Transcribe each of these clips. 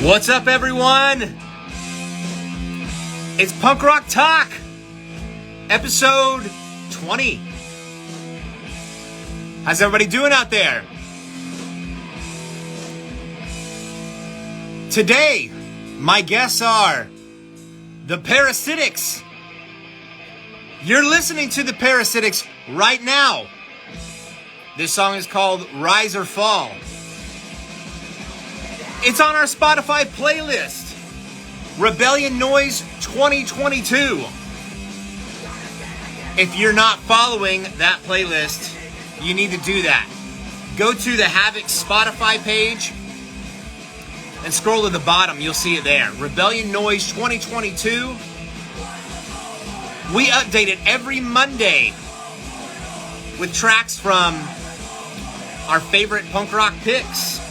What's up, everyone? It's Punk Rock Talk, episode 20. How's everybody doing out there? Today, my guests are the Parasitix. You're listening to the Parasitix right now. This song is called Rise or Fall. It's on our Spotify playlist, Rebellion Noise 2022. If you're not following that playlist, you need to do that. Go to the Havoc Spotify page and scroll to the bottom. You'll see it there. Rebellion Noise 2022. We update it every Monday with tracks from our favorite punk rock picks.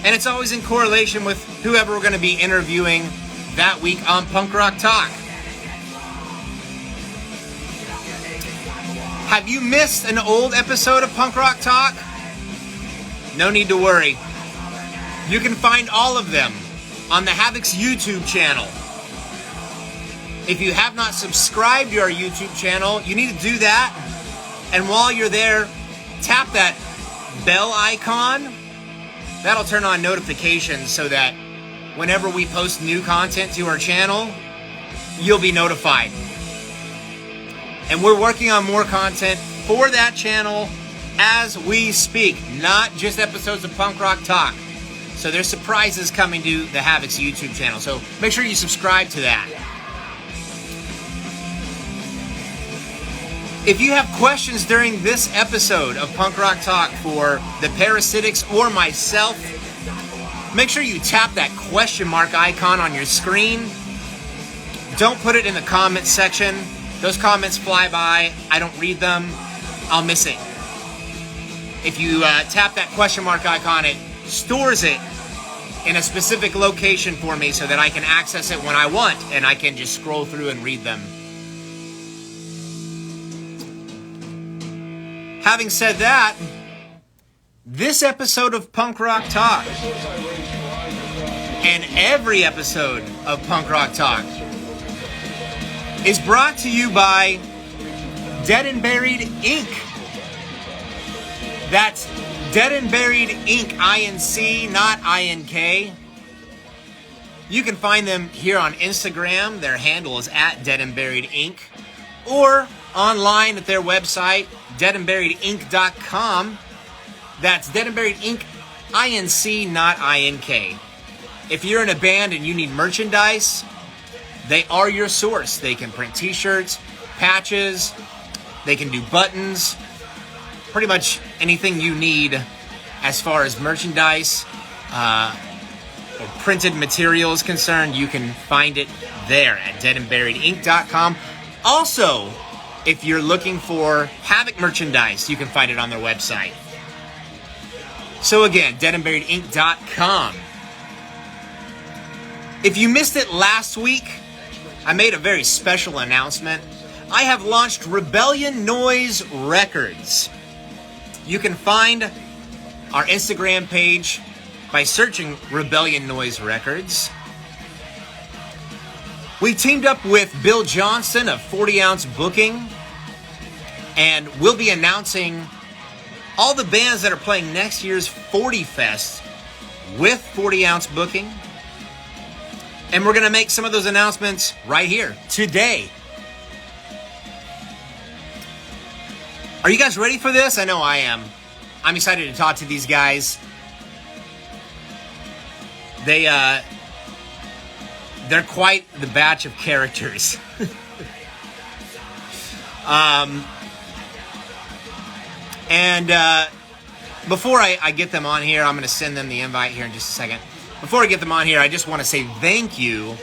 And it's always in correlation with whoever we're going to be interviewing that week on Punk Rock Talk. Have you missed an old episode of Punk Rock Talk? No need to worry. You can find all of them on the Havoc's YouTube channel. If you have not subscribed to our YouTube channel, you need to do that. And while you're there, tap that bell icon. That'll turn on notifications so that whenever we post new content to our channel, you'll be notified. And we're working on more content for that channel as we speak, not just episodes of Punk Rock Talk. So there's surprises coming to the Havoc's YouTube channel. So make sure you subscribe to that. If you have questions during this episode of Punk Rock Talk for the Parasitix or myself, make sure you tap that question mark icon on your screen. Don't put it in the comments section. Those comments fly by. I don't read them. I'll miss it. If you tap that question mark icon, it stores it in a specific location for me so that I can access it when I want and I can just scroll through and read them. Having said that, this episode of Punk Rock Talk and every episode of Punk Rock Talk is brought to you by Dead and Buried Inc. That's Dead and Buried Inc. INC, not INK. You can find them here on Instagram. Their handle is at Dead and Buried Inc. Or online at their website, deadandburiedinc.com. That's Dead and Buried Inc. INC, not INK. If you're in a band and you need merchandise, they are your source. They can print t-shirts, patches, they can do buttons, pretty much anything you need as far as merchandise or printed material is concerned. You can find it there at deadandburiedinc.com. Also, if you're looking for Havoc merchandise, you can find it on their website. So again, deadandburiedinc.com. If you missed it last week, I made a very special announcement. I have launched Rebellion Noise Records. You can find our Instagram page by searching Rebellion Noise Records. We teamed up with Bill Johnson of 40 Ounce Booking, and we'll be announcing all the bands that are playing next year's 40 Fest with 40 Ounce Booking. And we're going to make some of those announcements right here, today. Are you guys ready for this? I know I am. I'm excited to talk to these guys. They're quite the batch of characters. Before I get them on here, I'm going to send them the invite here in just a second. Before I get them on here, I just want to say thank you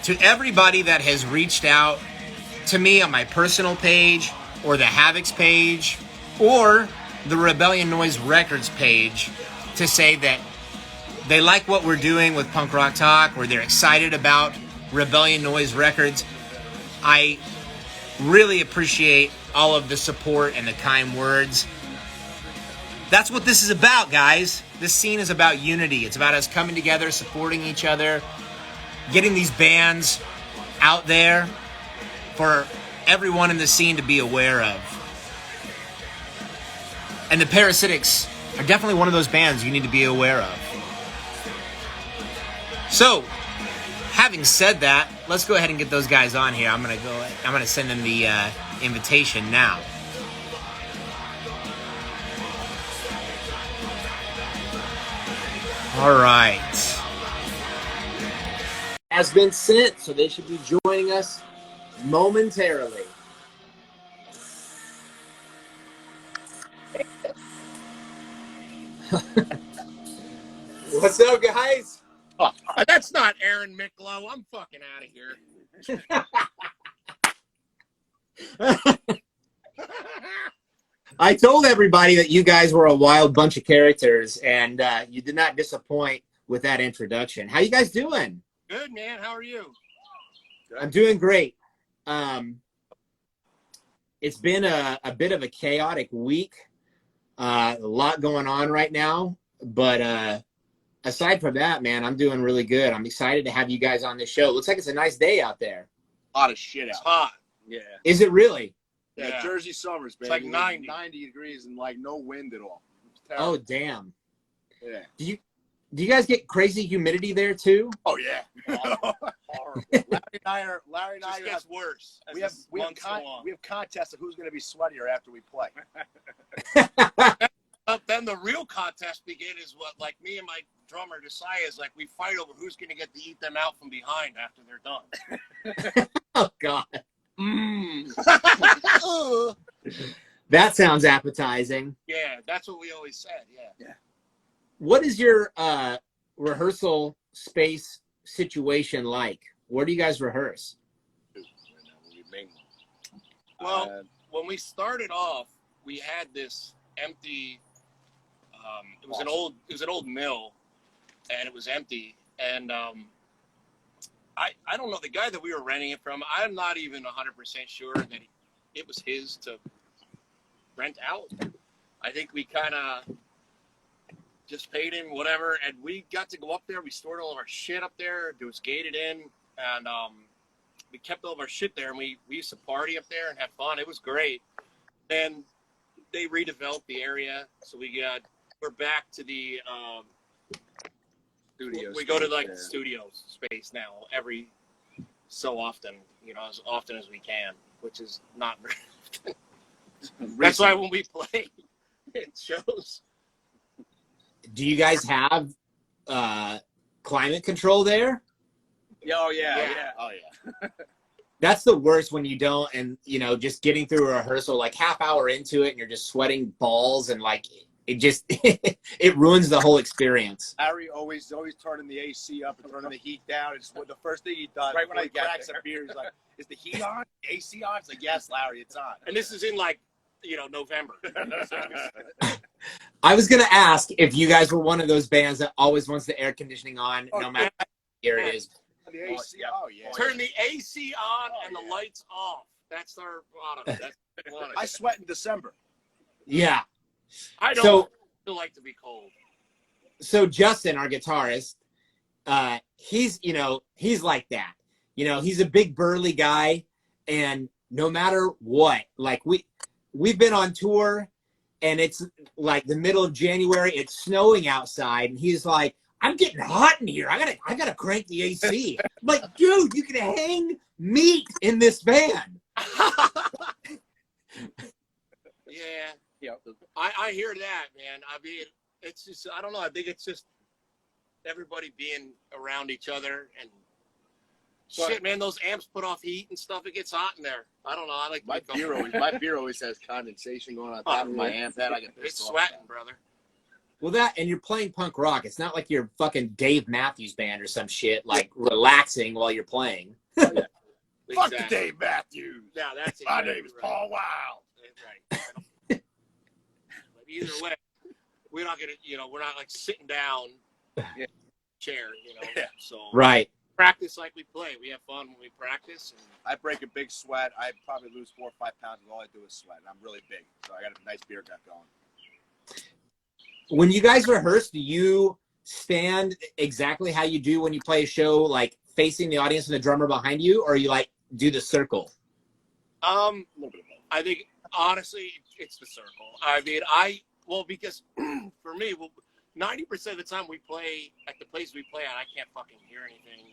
to everybody that has reached out to me on my personal page or the Havoc's page or the Rebellion Noise Records page to say that they like what we're doing with Punk Rock Talk, or they're excited about Rebellion Noise Records. I really appreciate all of the support and the kind words. That's what this is about, guys. This scene is about unity. It's about us coming together, supporting each other, getting these bands out there for everyone in the scene to be aware of. And the Parasitix are definitely one of those bands you need to be aware of. So, having said that, let's go ahead and get those guys on here. I'm gonna send them the invitation now. All right. Has been sent, so they should be joining us momentarily. What's up, guys? Oh, that's not Aaron Miklow. I'm fucking out of here. I told everybody that you guys were a wild bunch of characters, and you did not disappoint with that introduction. How you guys doing? Good, man. How are you? Good. I'm doing great. It's been a bit of a chaotic week. A lot going on right now, but aside from that, man, I'm doing really good. I'm excited to have you guys on this show. Looks like it's a nice day out there. A lot of shit out. It's hot. Yeah. Is it really? Yeah, Jersey summers, baby. It's like 90 degrees and like no wind at all. Oh, damn. Yeah. Do you guys get crazy humidity there too? Oh yeah. Horrible. Larry and I gets worse. We have contests of who's going to be sweatier after we play. Then the real contest is what, like me and my drummer Josiah is like, we fight over who's going to get to eat them out from behind after they're done. Oh God. Mm. That sounds appetizing. Yeah, that's what we always said. Yeah. What is your rehearsal space situation like? Where do you guys rehearse? Well, when we started off, we had this empty. It was an old mill, and it was empty. And I don't know, the guy that we were renting it from, I'm not even 100% sure that it was his to rent out. I think we kind of just paid him whatever, and we got to go up there. We stored all of our shit up there. It was gated in, and we kept all of our shit there, and we used to party up there and have fun. It was great. Then they redeveloped the area, so we're back to the Studio. We go to like the studio space now every so often, as often as we can, which is not very often. That's why when we play, it shows. Do you guys have climate control there? Oh yeah. Oh yeah. That's the worst when you don't, and just getting through a rehearsal like half hour into it and you're just sweating balls, and like it just it ruins the whole experience. Harry always turning the AC up and turning the heat down. It's the first thing he does. Right when he cracks a beer, he's like, "Is the heat on? The AC on?" It's like, "Yes, Larry, it's on." And this is in like November. I was gonna ask if you guys were one of those bands that always wants the air conditioning on, no matter what year it is. The AC. Oh yeah. Turn the AC on and the lights off. That's our motto. I sweat in December. Yeah. I don't like to be cold. So Justin, our guitarist, he's like that. He's a big burly guy, and no matter what, like we've been on tour, and it's like the middle of January, it's snowing outside, and he's like, "I'm getting hot in here. I gotta crank the AC." I'm like, dude, you can hang meat in this van. Yeah, I hear that, man. I mean, it's just, I don't know. I think it's just everybody being around each other and shit, man. Those amps put off heat and stuff. It gets hot in there. I don't know. I like my beer always has condensation going on top of my amp. That I get pissed off. It's sweating, brother. Well, and you're playing punk rock. It's not like you're fucking Dave Matthews Band or some shit, like relaxing while you're playing. Oh, yeah. Fuck the Dave Matthews. Yeah, that's it. My name is Paul Wild. Right. But either way, we're not like sitting down chair, So right. Practice like we play. We have fun when we practice. And I break a big sweat. I probably lose 4 or 5 pounds, and all I do is sweat. And I'm really big, so I got a nice beer gut going. When you guys rehearse, do you stand exactly how you do when you play a show, like facing the audience and the drummer behind you, or you like do the circle? I think honestly, it's the circle. I mean, because for me, 90% of the time we play at the place we play at, I can't fucking hear anything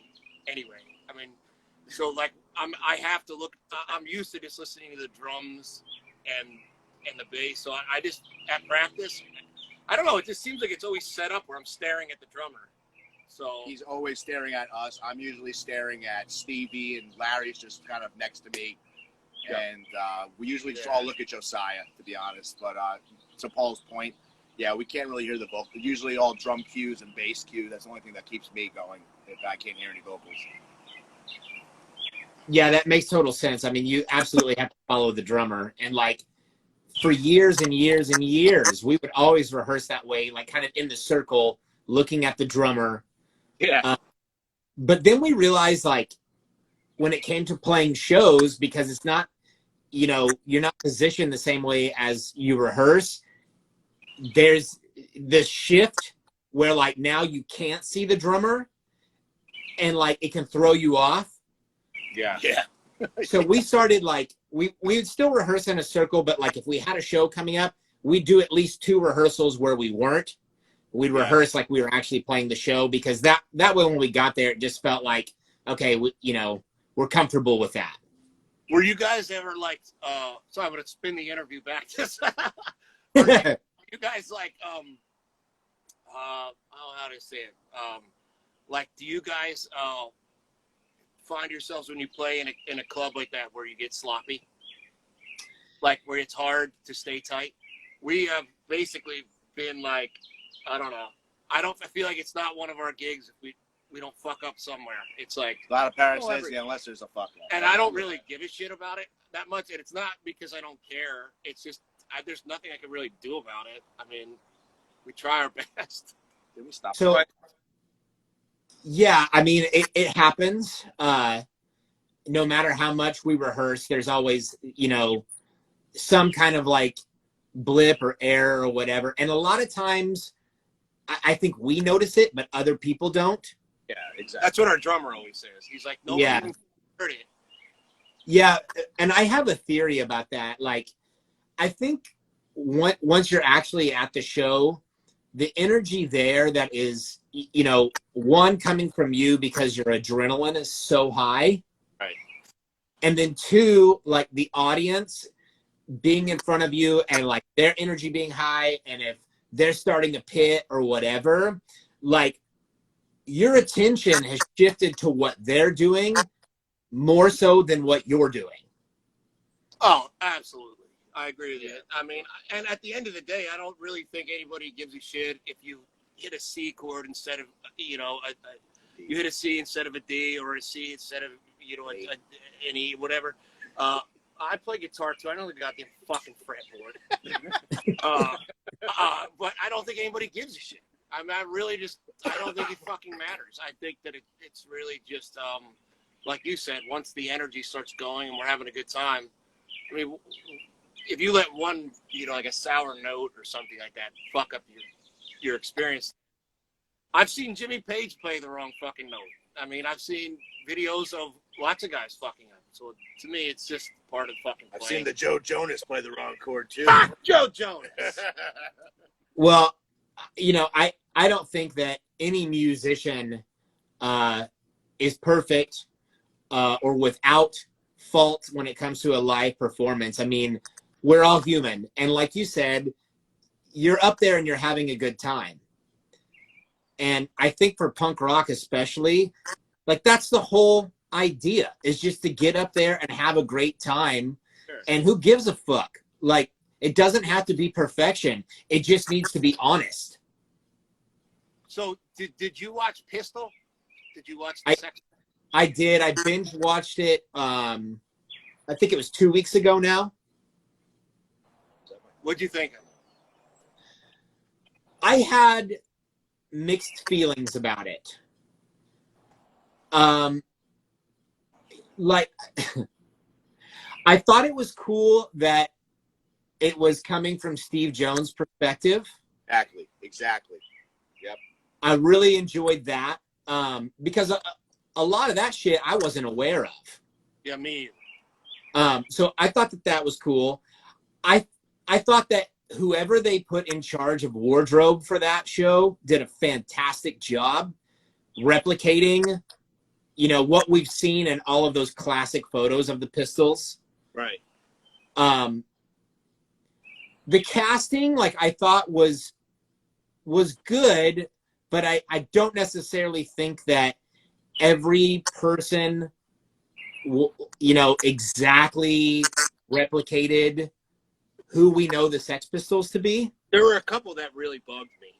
anyway. I mean, so like I have to look. I'm used to just listening to the drums and the bass. So I just at practice, I don't know. It just seems like it's always set up where I'm staring at the drummer. So he's always staring at us. I'm usually staring at Stevie, and Larry's just kind of next to me. Yep. And we usually just all look at Josiah, to be honest. But to Paul's point, yeah, we can't really hear the vocals. Usually all drum cues and bass cues. That's the only thing that keeps me going if I can't hear any vocals. Yeah, that makes total sense. I mean, you absolutely have to follow the drummer. And like for years and years and years, we would always rehearse that way, like kind of in the circle, looking at the drummer. Yeah. But then we realized, like, when it came to playing shows, because it's not, you know, you're not positioned the same way as you rehearse, there's this shift where like now you can't see the drummer and like it can throw you off. Yeah. So we started like we would still rehearse in a circle, but like if we had a show coming up, we'd do at least 2 rehearsals where we weren't. We'd rehearse like we were actually playing the show, because that way when we got there, it just felt like, okay, we're comfortable with that. Were you guys ever like, sorry, I'm going to spin the interview back. You guys like, how do I say it? Like, do you guys find yourselves when you play in a club like that where you get sloppy? Like where it's hard to stay tight? We have basically been like, I don't know. I feel like it's not one of our gigs if we don't fuck up somewhere. It's like a lot of Parasitix, unless there's a fuck up. And I don't really give a shit about it that much. And it's not because I don't care. It's just there's nothing I can really do about it. I mean, we try our best. Did we stop? So, yeah, I mean, it happens. No matter how much we rehearse, there's always, some kind of like blip or error or whatever. And a lot of times, I think we notice it, but other people don't. Yeah, exactly. That's what our drummer always says. He's like, nobody even heard it. Yeah, and I have a theory about that. Like, I think once you're actually at the show, the energy there that is, one, coming from you because your adrenaline is so high. Right. And then 2, like the audience being in front of you and like their energy being high, and if they're starting a pit or whatever, like your attention has shifted to what they're doing more so than what you're doing. Oh, absolutely. I agree with you. I mean, and at the end of the day, I don't really think anybody gives a shit if you hit a C chord instead of, you hit a C instead of a D, or a C instead of, an E, whatever. I play guitar too. I know the goddamn fucking fretboard. But I don't think anybody gives a shit. I mean, I don't think it fucking matters. I think that it's really just, like you said, once the energy starts going and we're having a good time, I mean, if you let one, like a sour note or something like that fuck up your experience. I've seen Jimmy Page play the wrong fucking note. I mean, I've seen videos of lots of guys fucking up. So to me, it's just part of fucking playing. I've seen the Joe Jonas play the wrong chord too. Fuck Joe Jonas! Well, I don't think that any musician is perfect or without fault when it comes to a live performance. I mean, we're all human. And like you said, you're up there and you're having a good time. And I think for punk rock especially, like that's the whole idea, is just to get up there and have a great time. Sure. And who gives a fuck? Like, it doesn't have to be perfection. It just needs to be honest. So did you watch Pistol? Did you watch the second? I did. I binge watched it. I think it was 2 weeks ago now. What'd you think of it? I had mixed feelings about it. Like, I thought it was cool that it was coming from Steve Jones' perspective. Exactly. Yep. I really enjoyed that because a lot of that shit I wasn't aware of. Yeah, me. So I thought that was cool. I thought that whoever they put in charge of wardrobe for that show did a fantastic job replicating, what we've seen in all of those classic photos of the Pistols. Right. The casting, I thought was good, but I don't necessarily think that every person, exactly replicated who we know the Sex Pistols to be. There were a couple that really bugged me.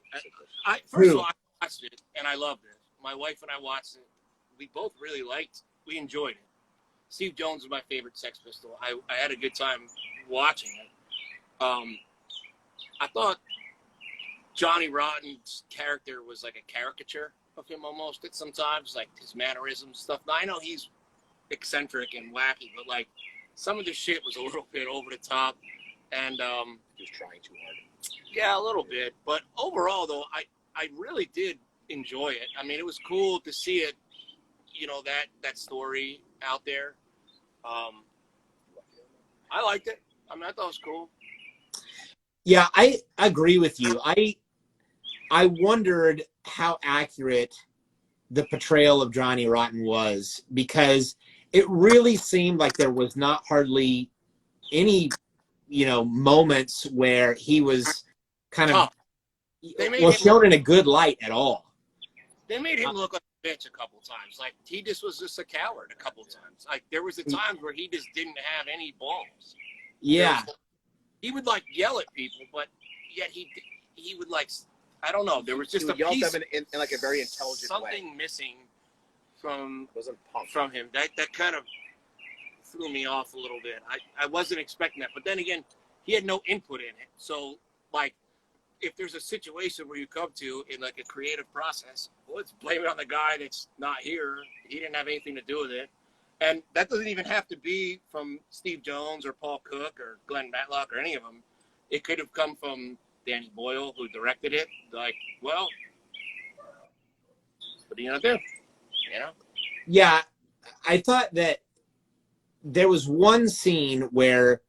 First of all, I watched it and I loved it. My wife and I watched it. We both really we enjoyed it. Steve Jones was my favorite Sex Pistol. I had a good time watching it. I thought Johnny Rotten's character was like a caricature of him almost at sometimes, like his mannerisms stuff. Now, I know he's eccentric and wacky, but some of the shit was a little bit over the top, and Just trying too hard. yeah, a little bit. But overall, though, I really did enjoy it. I mean, it was cool to see it, that story out there. I liked it. I mean, I thought it was cool. Yeah, I agree with you. I wondered how accurate the portrayal of Johnny Rotten was, because it really seemed like there was not hardly any, moments where he was kind of shown in a good light at all. They made him look like a bitch a couple times. Like, he just was just a coward a couple times. Like, there was the times where he just didn't have any balls. Yeah. He would yell at people, but yet he would I don't know. There was just a piece in a very intelligent way. Something missing from Wasn't from him. That kind of threw me off a little bit. I wasn't expecting that, but then again, he had no input in it. So if there's a situation where you come to in a creative process, well, let's blame it on the guy that's not here. He didn't have anything to do with it. And that doesn't even have to be from Steve Jones or Paul Cook or Glenn Matlock or any of them. It could have come from Danny Boyle, who directed it. Well, what are you going to do? Yeah, I thought that there was one scene where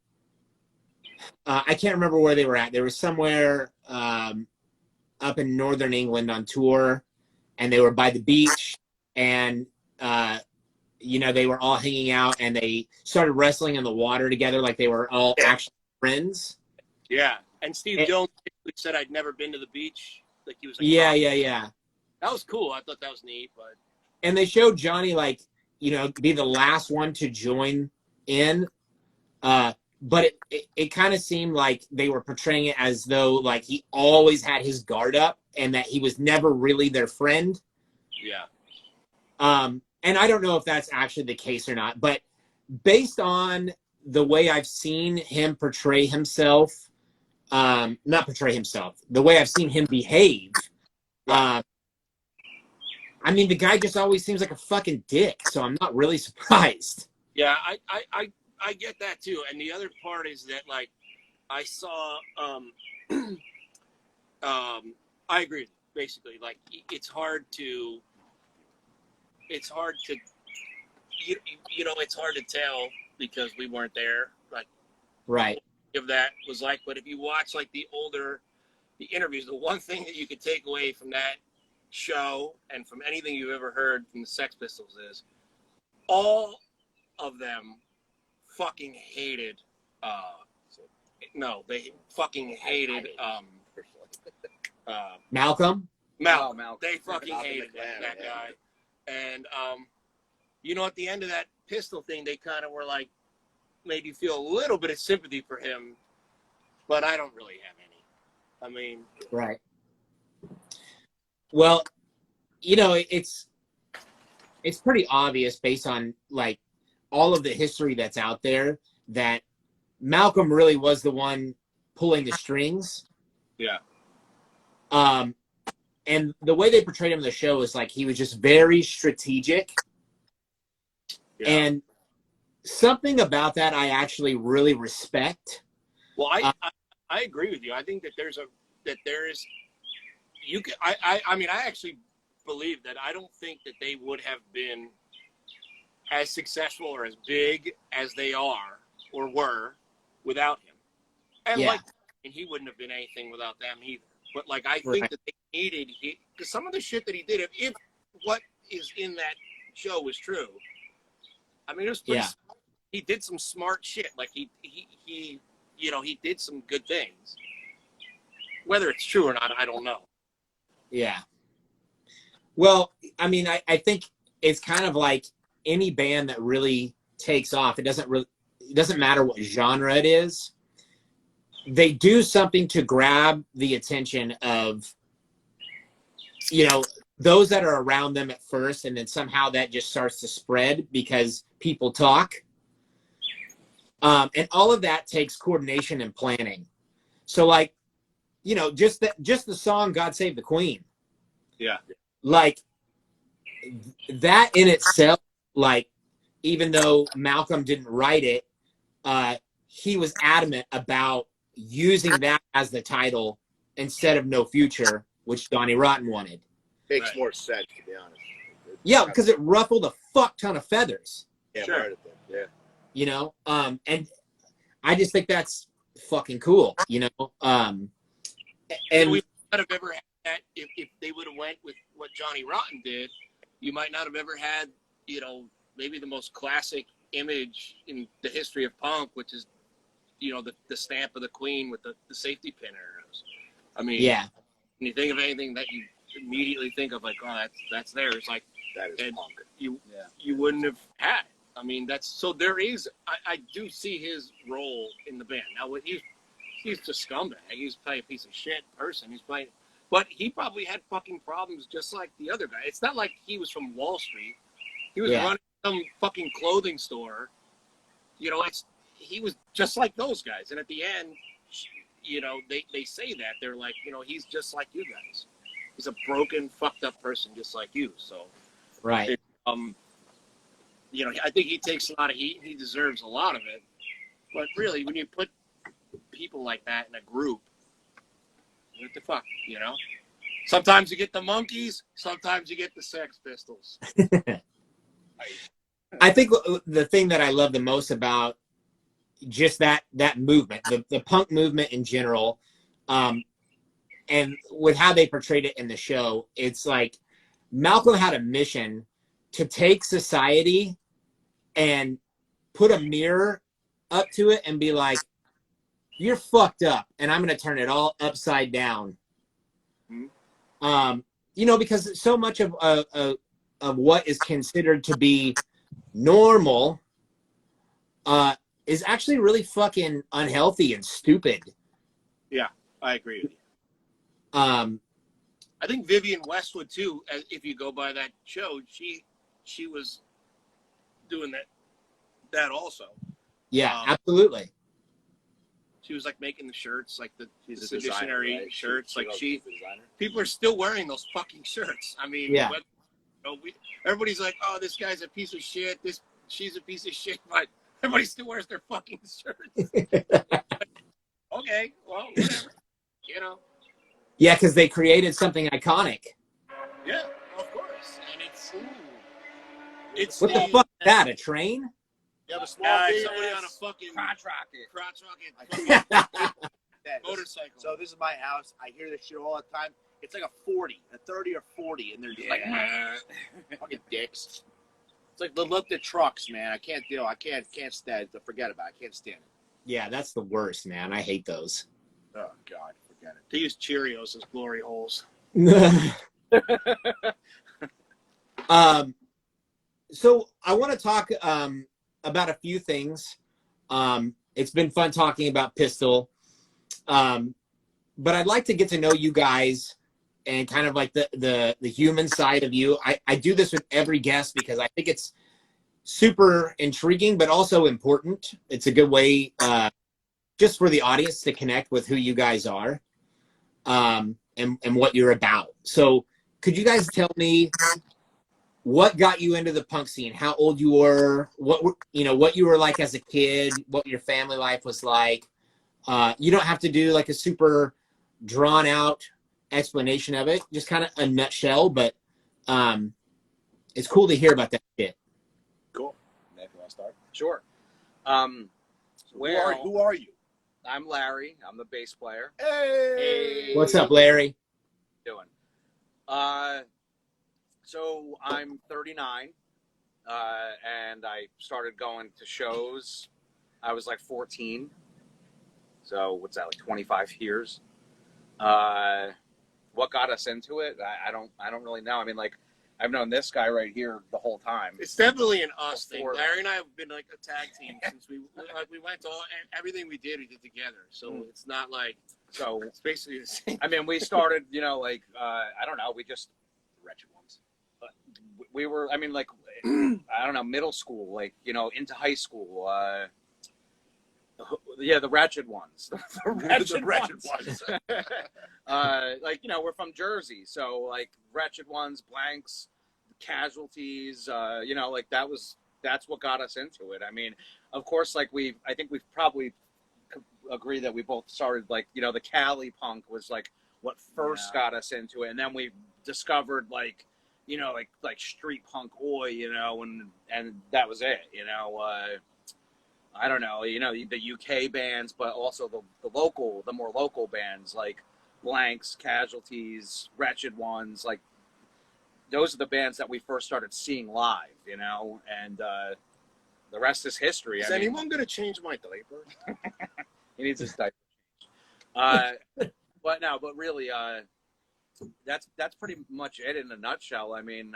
I can't remember where they were at. They were somewhere up in northern England on tour, and they were by the beach, and they were all hanging out, and they started wrestling in the water together like they were all actually friends. Yeah, and Steve Jones said, "I'd never been to the beach." Like, he was like, yeah. That was cool. I thought that was neat, And they showed Johnny be the last one to join in, but it kind of seemed like they were portraying it as though he always had his guard up and that he was never really their friend. Yeah. And I don't know if that's actually the case or not, but based on the way I've seen him portray himself, not portray himself, the way I've seen him behave, I mean, the guy just always seems like a fucking dick, so I'm not really surprised. Yeah, I get that too. And the other part is that I saw I agree, basically. It's hard to it's hard to tell because we weren't there. Right. If that was but if you watch the interviews, the one thing that you could take away from that show and from anything you've ever heard from the Sex Pistols is all of them fucking hated they fucking hated Malcolm. They fucking hated that guy. And at the end of that pistol thing, they kind of were made you feel a little bit of sympathy for him, but I don't really have any. I mean, right. Well, it's pretty obvious based on all of the history that's out there that Malcolm really was the one pulling the strings. Yeah. And the way they portrayed him in the show is he was just very strategic. Yeah. And something about that I actually really respect. Well, I agree with you. I think that there's that there is, I mean, I actually believe that I don't think that they would have been as successful or as big as they are or were without him. And and he wouldn't have been anything without them either. But like, I think that they needed, because some of the shit that he did, if what is in that show was true, I mean, it was pretty, he did some smart shit. Like he you know, he did some good things. Whether it's true or not, I don't know. Yeah. Well, I mean, I think it's kind of like any band that really takes off. It doesn't matter what genre it is. They do something to grab the attention of, you know, those that are around them at first, and then somehow that just starts to spread because people talk. And all of that takes coordination and planning. So, like, you know, just the song "God Save the Queen." Yeah. Like, that in itself, like, even though Malcolm didn't write it, he was adamant about using that as the title instead of "No Future," which Donnie Rotten wanted. Makes more sense, to be honest. Yeah, because it ruffled a fuck ton of feathers. Yeah, Sure. Yeah. You know, and I just think that's fucking cool. You know, and we might have ever had that if they would have went with what Johnny Rotten did. You might not have ever had, you know, maybe the most classic image in the history of punk, which is, you know, the stamp of the Queen with the safety pin arrows. I mean, yeah, when you think of anything that you immediately think of, like, oh, that's there. It's like That is punk. You wouldn't have had it. I mean, there is. I do see his role in the band. Now, he's just scumbag. He's probably a piece of shit person. He's playing, but he probably had fucking problems just like the other guy. It's not like he was from Wall Street. He was running some fucking clothing store. You know, he was just like those guys. And at the end, you know, they say that they're like, you know, he's just like you guys. He's a broken, fucked up person, just like you. So, right. You know, I think he takes a lot of heat. He deserves a lot of it. But really, when you put people like that in a group, what the fuck, you know? Sometimes you get the Monkees, sometimes you get the Sex Pistols. I think the thing that I love the most about just that movement, the punk movement in general, and with how they portrayed it in the show, it's like Malcolm had a mission to take society and put a mirror up to it and be like, you're fucked up, and I'm going to turn it all upside down. Mm-hmm. You know, because so much of what is considered to be normal is actually really fucking unhealthy and stupid. Yeah, I agree with you. I think Vivian Westwood too, if you go by that show, she was doing that also. Yeah, absolutely. She was like making the shirts, like the Designer, right? shirts. Like people are still wearing those fucking shirts. I mean, yeah. Everybody's like, oh, this guy's a piece of shit. She's a piece of shit, but everybody still wears their fucking shirts. Okay, well, whatever. You know. Yeah, because they created something iconic. Yeah, of course, and it's what the fuck is that? A train? You have a small somebody on a fucking crotch rocket motorcycle. So this is my house. I hear this shit all the time. It's like a 30 or 40, and they're just like fucking dicks. It's like the trucks, man. I can't deal. I can't stand. Forget about it. I can't stand it. Yeah, that's the worst, man. I hate those. Oh God, forget it. They use Cheerios as glory holes. So I want to talk about a few things. It's been fun talking about Pistol, but I'd like to get to know you guys and kind of like the human side of you. I do this with every guest because I think it's super intriguing, but also important. It's a good way just for the audience to connect with who you guys are and what you're about. So could you guys tell me what got you into the punk scene? How old you were? What you were like as a kid? What your family life was like? You don't have to do like a super drawn out explanation of it, just kind of a nutshell, but it's cool to hear about that shit. Cool. Nick, you want to start? Sure. Who are you? I'm Larry. I'm the bass player. Hey! What's up, Larry? Doing. So I'm 39, and I started going to shows. I was like 14. So what's that, like 25 years? What got us into it? I don't really know. I mean, like, I've known this guy right here the whole time. It's definitely an us thing. Before Larry and I have been like a tag team since we went to everything we did together. So it's not like, So it's basically the same. I mean, we started, like, I don't know, we just wretched ones. We were, I mean, like, I don't know, middle school, like, into high school. Yeah, the wretched ones. The wretched ones. Like, we're from Jersey, so like wretched ones, blanks, casualties. Like that's what got us into it. I mean, of course, like I think we've probably agree that we both started like the Cali punk was like what first got us into it, and then we discovered like like street punk and that was it. I don't know, the UK bands, but also the more local bands like Blanks, Casualties, Wretched Ones, like those are the bands that we first started seeing live, and the rest is history. Is anyone going to change my diaper? He needs his diaper changed. But really, that's pretty much it in a nutshell. I mean,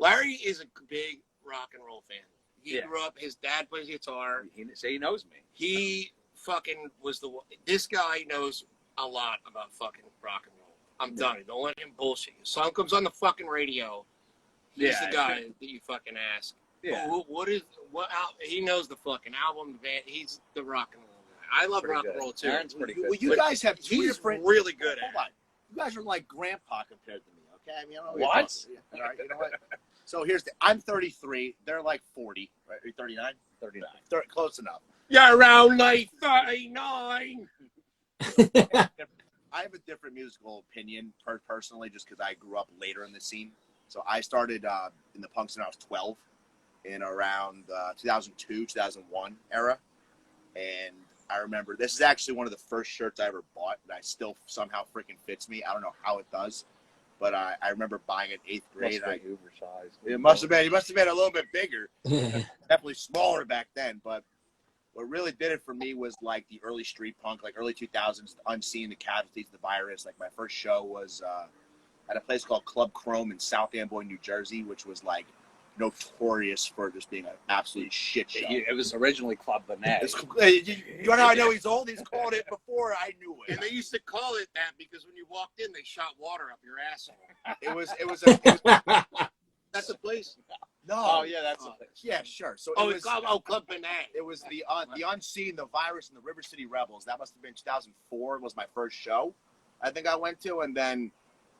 Larry is a big rock and roll fan. He Yeah. grew up, his dad plays guitar. he knows me. He fucking was this guy knows a lot about fucking rock and roll. I'm done. Don't let him bullshit you. Song comes on the fucking radio. He's the guy that you fucking ask. Yeah. He knows the fucking album, the band. He's the rock and roll guy. I love Pretty rock good. and roll too. Aaron's pretty good. Well, you guys have two He's different. really good at Hold it. on. You guys are like grandpa compared to me, okay? I mean, I don't know What? All right, you know what? So I'm 33. They're like 40. Right? Are you 39? 39. Close enough. You're around like 39. I have a different musical opinion personally, just because I grew up later in the scene. So I started in the punks when I was 12, in around 2002, 2001 era. And I remember this is actually one of the first shirts I ever bought that still somehow freaking fits me. I don't know how it does, but I remember buying it in 8th grade. It must have been. He must have been a little bit bigger. Definitely smaller back then, but what really did it for me was like the early street punk, like early 2000s, Unseen, the Casualties, the Virus. Like my first show was at a place called Club Chrome in South Amboy, New Jersey, which was like notorious for just being an absolute shit show. It was originally Club Benet. You know how I know he's old? He's called it before I knew it. And they used to call it that because when you walked in, they shot water up your asshole. That's the place. No. Oh yeah, that's the place. Yeah, sure. So Club Banana. It was the Unseen, the Virus, and the River City Rebels. That must have been 2004. Was my first show, I think I went to, and then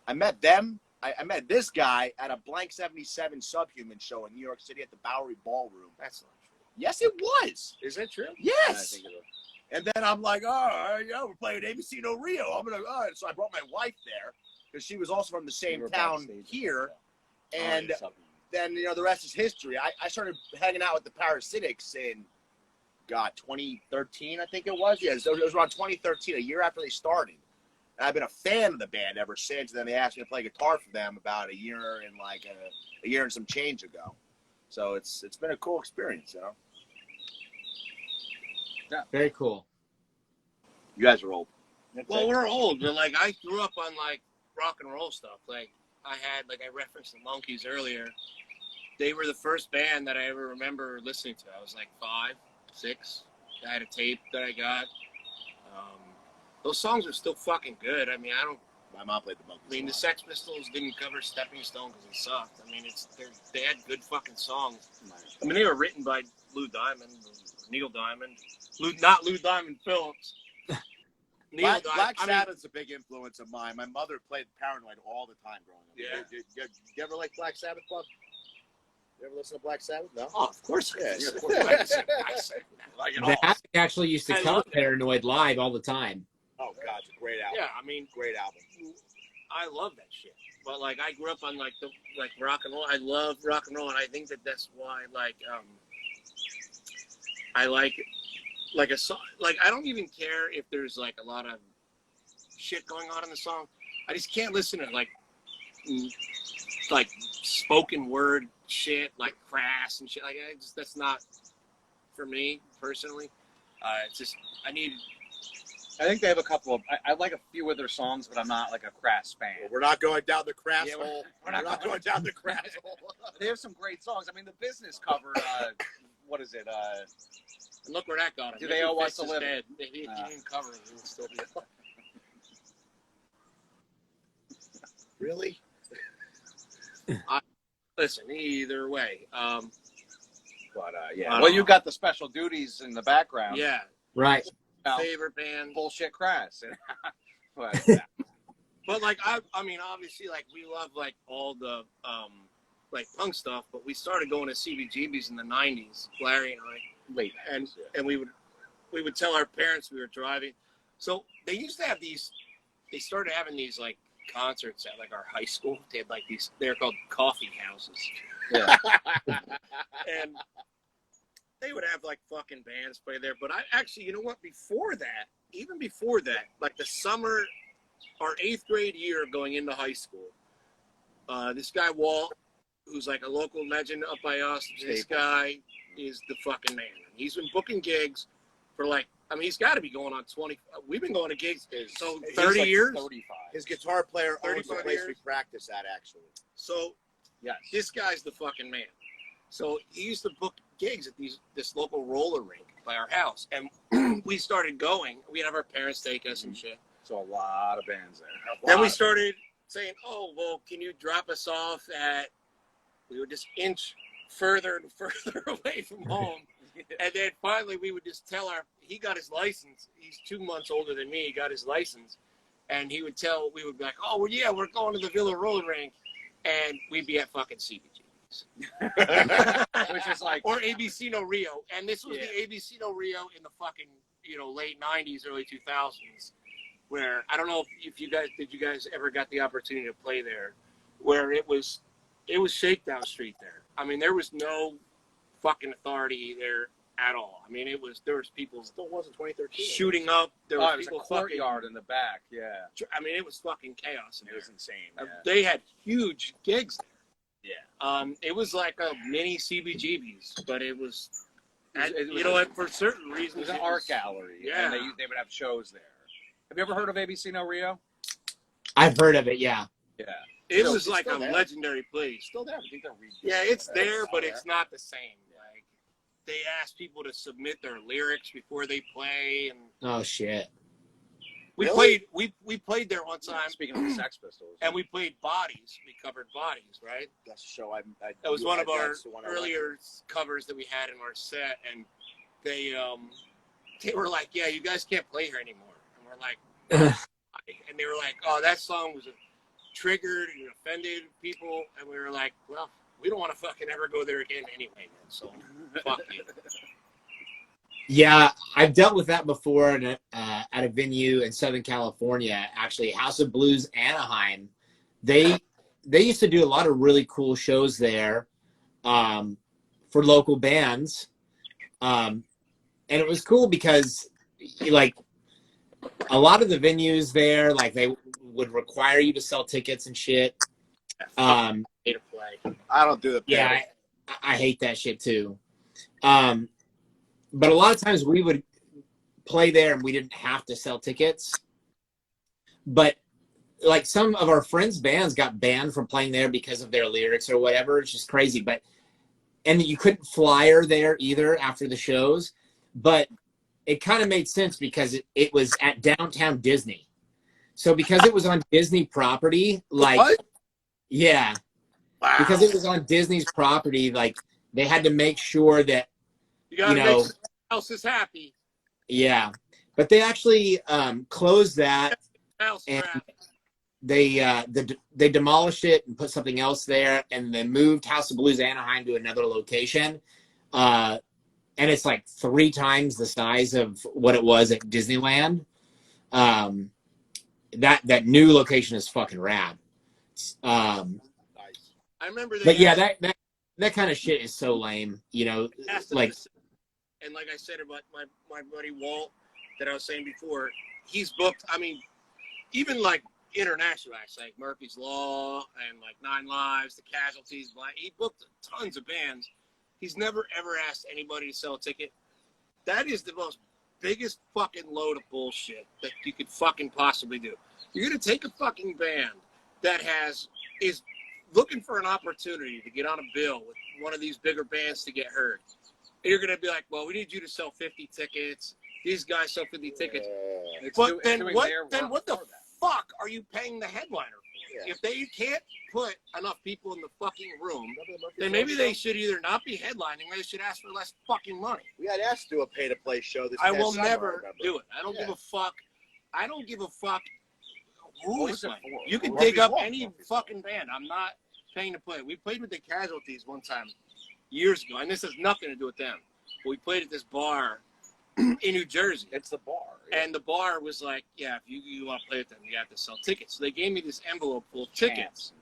I met them. I met this guy at a Blank 77 Subhuman show in New York City at the Bowery Ballroom. That's not true. Yes, it was. Is that true? Yes. And then I'm like, we're playing ABC No Rio. I'm gonna. So I brought my wife there because she was also from the same town here, and then the rest is history. I started hanging out with the Parasitix in 2013, I think it was. Yeah, so it was around 2013, a year after they started. And I've been a fan of the band ever since. And then they asked me to play guitar for them about a year and some change ago. So it's been a cool experience, Yeah, very cool. You guys are old. Well, we're old, but like I grew up on like rock and roll stuff. Like I referenced the Monkees earlier. They were the first band that I ever remember listening to. I was like 5, 6. I had a tape that I got. Those songs are still fucking good. I mean, My mom played the Monkees. I mean, the Sex Pistols didn't cover Stepping Stone because it sucked. I mean, they had good fucking songs. I mean, they were written by Lou Diamond, Neil Diamond, not Lou Diamond Phillips. Black Sabbath's a big influence of mine. My mother played Paranoid all the time growing up. Yeah. You ever like Black Sabbath, Bob? You ever listen to Black Sabbath? No? Oh, of course. Yes. Of course. I The Havoc actually used to cover Paranoid live all the time. Oh God, it's a great album. Yeah, I mean, Great album. I love that shit. But like, I grew up on like rock and roll. I love rock and roll, and I think that's why I like a song. Like, I don't even care if there's like a lot of shit going on in the song. I just can't listen to like spoken word shit, like crass and shit. Like, that's not for me personally. It's just I think they have a couple of. I like a few of their songs, but I'm not like a crass fan. Well, we're not going down the crass Yeah, hole. we're We're not going down the crass hole. They have some great songs. I mean, The Business covered. What is it? and look where that got him. Do They Owe Us Fix a is Living? dead. He didn't cover it. He would still be alive. Really? Listen, either way. But yeah. Well, you got the Special Duties in the background. Yeah. Right. Favorite band. Bullshit crass. But But like I mean obviously like we love like all the like punk stuff, but we started going to CBGBs in the 90s, Larry and I. late. And we would tell our parents we were driving. So they used to have they started having these like concerts at like our high school. They had like they're called coffee houses. Yeah. And they would have like fucking bands play there. But I actually, you know what? Even before that, like the summer, our 8th grade year going into high school, this guy Walt, who's like a local legend up by us, this guy is the fucking man. He's been booking gigs for like, I mean, he's got to be going on 20. We've been going to gigs so 30 years. 35. His guitar player owns the 35 place years. we practice at, actually. So Yes. this guy's the fucking man. So he used to book gigs at this local roller rink by our house, and we started going. We'd have our parents take us and shit. So a lot of bands there. Then we started saying, "Oh, well, can you drop us off at?" We would just inch further and further away from home, and then finally we would just tell he got his license. He's 2 months older than me. He got his license, and we would be like, "Oh, well, yeah, we're going to the Villa roller rink," and we'd be at fucking CBGB's. Which is like, or ABC No Rio, and this was Yeah. the ABC No Rio in the fucking late 90s, early 2000s, where I don't know if you guys ever got the opportunity to play there, where it was Shakedown Street there. I mean, there was no fucking authority there at all. I mean, there was people Still wasn't 2013. shooting up. There was it was a people courtyard in the back. Yeah. I mean, it was fucking chaos in It there. was insane. Yeah. They had huge gigs there. Yeah. It was like a mini CBGB's, but it was, It was for certain It reasons. was an art gallery. Yeah. And they would have shows there. Have you ever heard of ABC No Rio? I've heard of it, yeah. Yeah. It Still- was it's like still a there. legendary place. Still there. I think they're redoing Yeah, it. it's there, but there. it's not the same. Like, they ask people to submit their lyrics before they play, and Oh shit. we Really? played there one time, Speaking of the Sex Pistols. and we played Bodies. We covered Bodies, right? That's a show I That was one of our that's the one I went earlier covers that we had in our set, and they were like, "Yeah, you guys can't play here anymore," and we're like, and they were like, "Oh, that song was triggered and offended people," and we were like, "Well, we don't want to fucking ever go there again anyway, man. So fuck you." Yeah, I've dealt with that before at a venue in Southern California, actually, House of Blues Anaheim. They used to do a lot of really cool shows there for local bands. And it was cool because like a lot of the venues there, like they would require you to sell tickets and shit. Pay to play. I don't do the Yeah, I hate that shit too. But a lot of times we would play there and we didn't have to sell tickets. But like some of our friends' bands got banned from playing there because of their lyrics or whatever. It's just crazy. And you couldn't flyer there either after the shows. But it kind of made sense because it was at downtown Disney. So because it was on Disney property, like, What? yeah, Wow. because it was on Disney's property, like they had to make sure that, You gotta you make know, someone else is happy. yeah, but they actually closed that House and crap. they demolished it and put something else there, and they moved House of Blues Anaheim to another location, and it's like 3 times the size of what it was at Disneyland. That new location is fucking rad. Nice. I remember they But yeah, asked, that kind of shit is so lame. You know, asked like us, and like I said about my buddy Walt that I was saying before, he's booked. I mean, even like international acts like Murphy's Law and like Nine Lives, The Casualties. He booked tons of bands. He's never ever asked anybody to sell a ticket. That is the most biggest fucking load of bullshit that you could fucking possibly do. You're gonna take a fucking band that is looking for an opportunity to get on a bill with one of these bigger bands to get heard. And you're gonna be like, well, we need you to sell 50 tickets. These guys sell 50 tickets. But then what the fuck are you paying the headliner for? Yeah. If they can't put enough people in the fucking room, then maybe they should either not be headlining or they should ask for less fucking money. We had asked to do a pay-to-play show this I past will summer, never remember? do it. I don't give a fuck. I don't give a fuck who What is was it playing. for? You can Murphy's dig up Law. any fucking band. I'm not paying to play. We played with the Casualties one time years ago, and this has nothing to do with them. But we played at this bar in New Jersey. It's the bar. And the bar was like, yeah, if you want to play with them, you have to sell tickets. So they gave me this envelope full of tickets.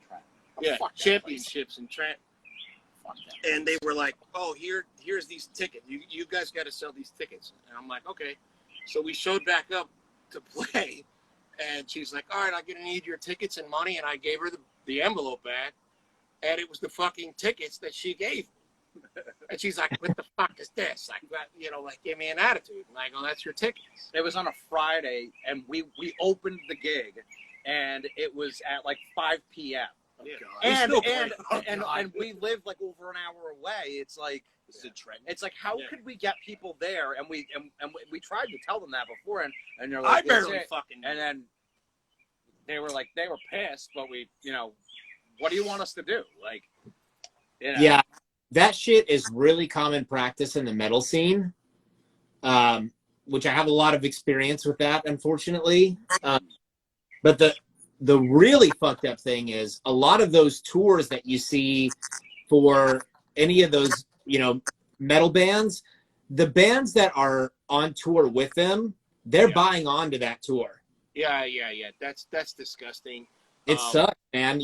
Yeah, fuck that championships and Trent. And they were like, oh, here's these tickets. You guys got to sell these tickets. And I'm like, okay. So we showed back up to play. And she's like, all right, I'm going to need your tickets and money. And I gave her the envelope back. And it was the fucking tickets that she gave me. And she's like, what the fuck is this? Like, give me an attitude. And I go, that's your tickets. It was on a Friday, and we opened the gig, and it was at like 5 p.m. Yeah. And we live like over an hour away. It's like how could we get people there? And we tried to tell them that before, and they're like, I barely fucking. And then they were pissed, but what do you want us to do? Like, yeah, that shit is really common practice in the metal scene, which I have a lot of experience with that, unfortunately. But the really fucked up thing is a lot of those tours that you see for any of those, metal bands, the bands that are on tour with them, they're buying onto that tour. Yeah. That's disgusting. It sucks, man.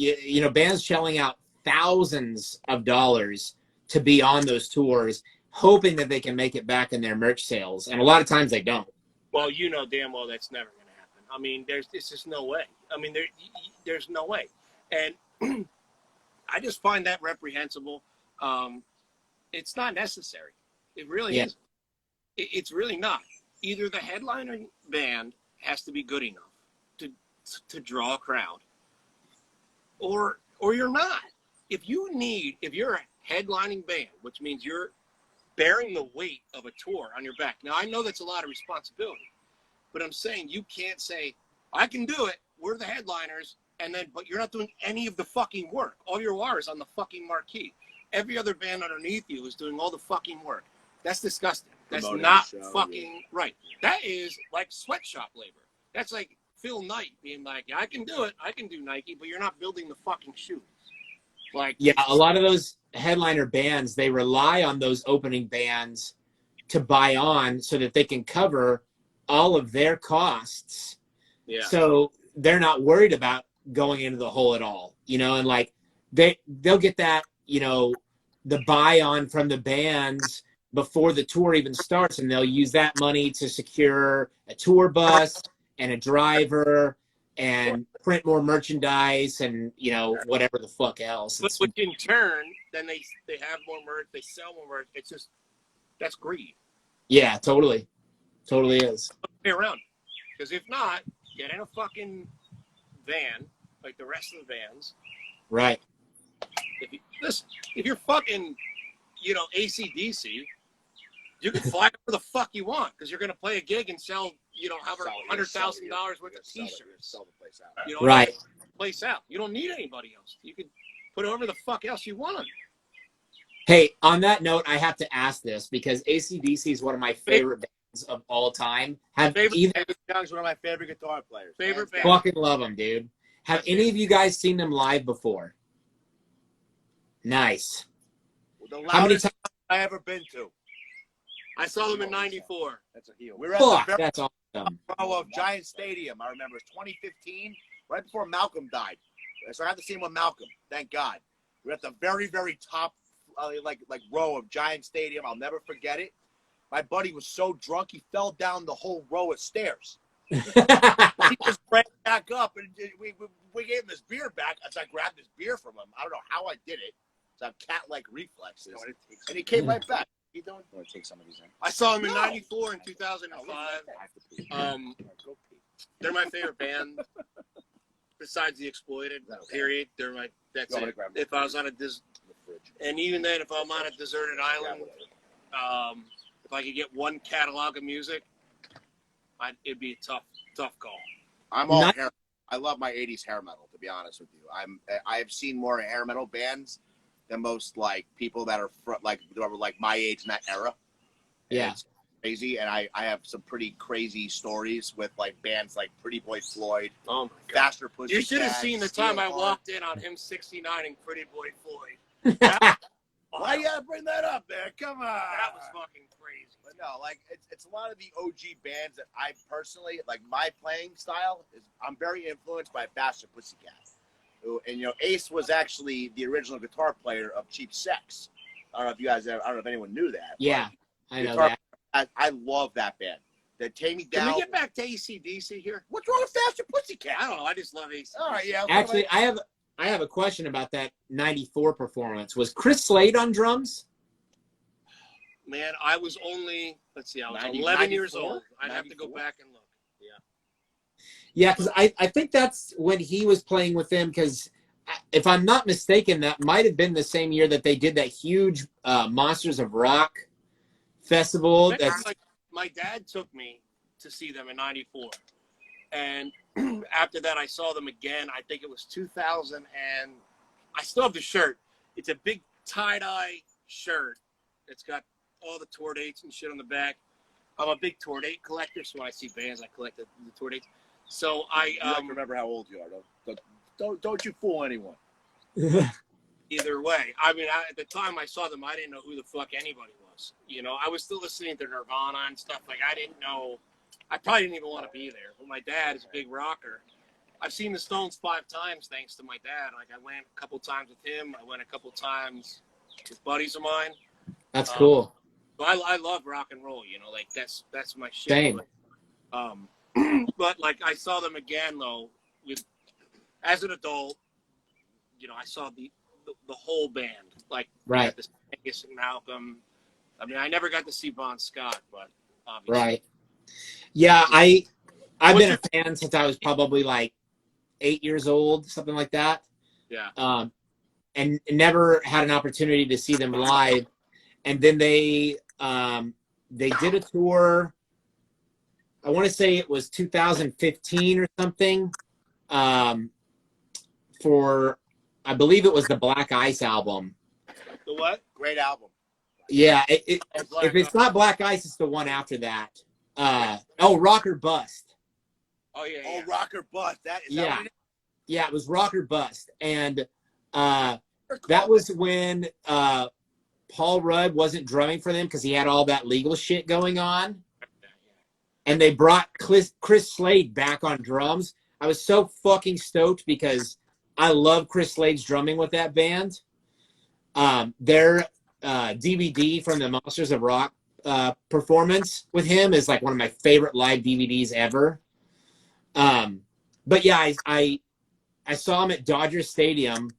Bands shelling out thousands of dollars to be on those tours, hoping that they can make it back in their merch sales. And a lot of times they don't. Well, you know damn well that's never going to happen. I mean, there's just no way. I mean, there's no way. And I just find that reprehensible. It's not necessary. It really isn't. It's really not. Either the headliner band has to be good enough to draw a crowd, or you're not. If you're a headlining band, which means you're bearing the weight of a tour on your back. Now, I know that's a lot of responsibility, but I'm saying you can't say, I can do it, we're the headliners, but you're not doing any of the fucking work. All you are is on the fucking marquee. Every other band underneath you is doing all the fucking work. That's disgusting. That's not fucking right. That is like sweatshop labor. That's like Phil Knight being like, I can do it, I can do Nike, but you're not building the fucking shoes. Like, yeah, a lot of those headliner bands, they rely on those opening bands to buy on so that they can cover all of their costs. Yeah. So they're not worried about going into the hole at all, and like they'll get that, the buy on from the bands before the tour even starts, and they'll use that money to secure a tour bus and a driver and print more merchandise and whatever the fuck else. But in turn, then they have more merch, they sell more merch. It's just, that's greed. Yeah, totally is. Pay around, because if not, get in a fucking van like the rest of the vans. Right. If you're fucking, AC/DC, you can fly wherever the fuck you want because you're gonna play a gig and sell, however $100,000 worth of T-shirts. Sell the place out. Right. Place out. You don't need anybody else. You can put whoever the fuck else you want. Hey, on that note, I have to ask this because AC/DC is one of my favorite bands of all time. Have either Young's one of my favorite guitar players. Favorite band. fucking love them, dude. Have any of you guys seen them live before? Nice. The How many loudest I ever been to. I saw them in '94. That's a heel. We were at Fuck, the very that's awesome. row of Giant Stadium. I remember it was 2015, right before Malcolm died. So I got to see him with Malcolm. Thank God. We were at the very, very top, like row of Giant Stadium. I'll never forget it. My buddy was so drunk he fell down the whole row of stairs. He just ran back up, and we gave him his beer back as I grabbed his beer from him. I don't know how I did it. So I have cat-like reflexes, and he came right back. You don't want to take some of these in? I saw them in '94 and 2005. They're my favorite band. Besides the Exploited, period. They're my. That's it. If I was on and even then, if I'm on a deserted island, if I could get one catalog of music, it'd be a tough call. I'm all hair. I love my '80s hair metal. To be honest with you, I've seen more hair metal bands than most like people that are like my age in that era. Yeah, it's crazy, and I have some pretty crazy stories with like bands like Pretty Boy Floyd. Oh my God. Faster Pussycat. You should have seen the time I walked in on him '69ing Pretty Boy Floyd. Why you gotta bring that up, man? Come on. That was fucking crazy. But no, like it's a lot of the OG bands that I personally like. My playing style is I'm very influenced by Faster Pussycat, and Ace was actually the original guitar player of Cheap Sex. I don't know if you guys I don't know if anyone knew that. Yeah, I know that. I love that band. They Take Me Down. Can we get back to AC/DC here? What's wrong with Faster Pussycat? I don't know. I just love AC/DC. All right, yeah. Actually, I have a question about that '94 performance. Was Chris Slade on drums? Man, I was only, let's see, I was 11 94? years old. I'd 94? have to go back and look. Yeah. Yeah, because I think that's when he was playing with them, because if I'm not mistaken, that might have been the same year that they did that huge Monsters of Rock festival. My dad took me to see them in '94. And after that, I saw them again. I think it was 2000, and I still have the shirt. It's a big tie-dye shirt. It's got all the tour dates and shit on the back. I'm a big tour date collector, so when I see bands, I collect the tour dates. So you have to remember how old you are, though. Don't you fool anyone. Either way, I mean, at the time I saw them, I didn't know who the fuck anybody was. I was still listening to Nirvana and stuff. Like, I didn't know. I probably didn't even want to be there. But my dad is a big rocker. I've seen the Stones 5 times thanks to my dad. Like, I went a couple times with him. I went a couple times with buddies of mine. That's cool. So I love rock and roll. Like that's my shit. Same. But like I saw them again though. As an adult, I saw the whole band. Like Right. The Angus and Malcolm. I mean, I never got to see Bon Scott, but obviously. Right. Yeah, I've been a fan since I was probably like 8 years old, something like that. Yeah. And never had an opportunity to see them live. And then they did a tour. I want to say it was 2015 or something. For I believe it was the Black Ice album. The what? Great album. Yeah, if it's not Black Ice, it's the one after that. Rock or Bust. Oh yeah. Oh, Rock or Bust. Yeah, it was Rock or Bust, and that was when Paul Rudd wasn't drumming for them because he had all that legal shit going on, and they brought Chris Slade back on drums. I was so fucking stoked because I love Chris Slade's drumming with that band. Their DVD from the Monsters of Rock performance with him is like one of my favorite live DVDs ever. But yeah, I saw him at Dodger Stadium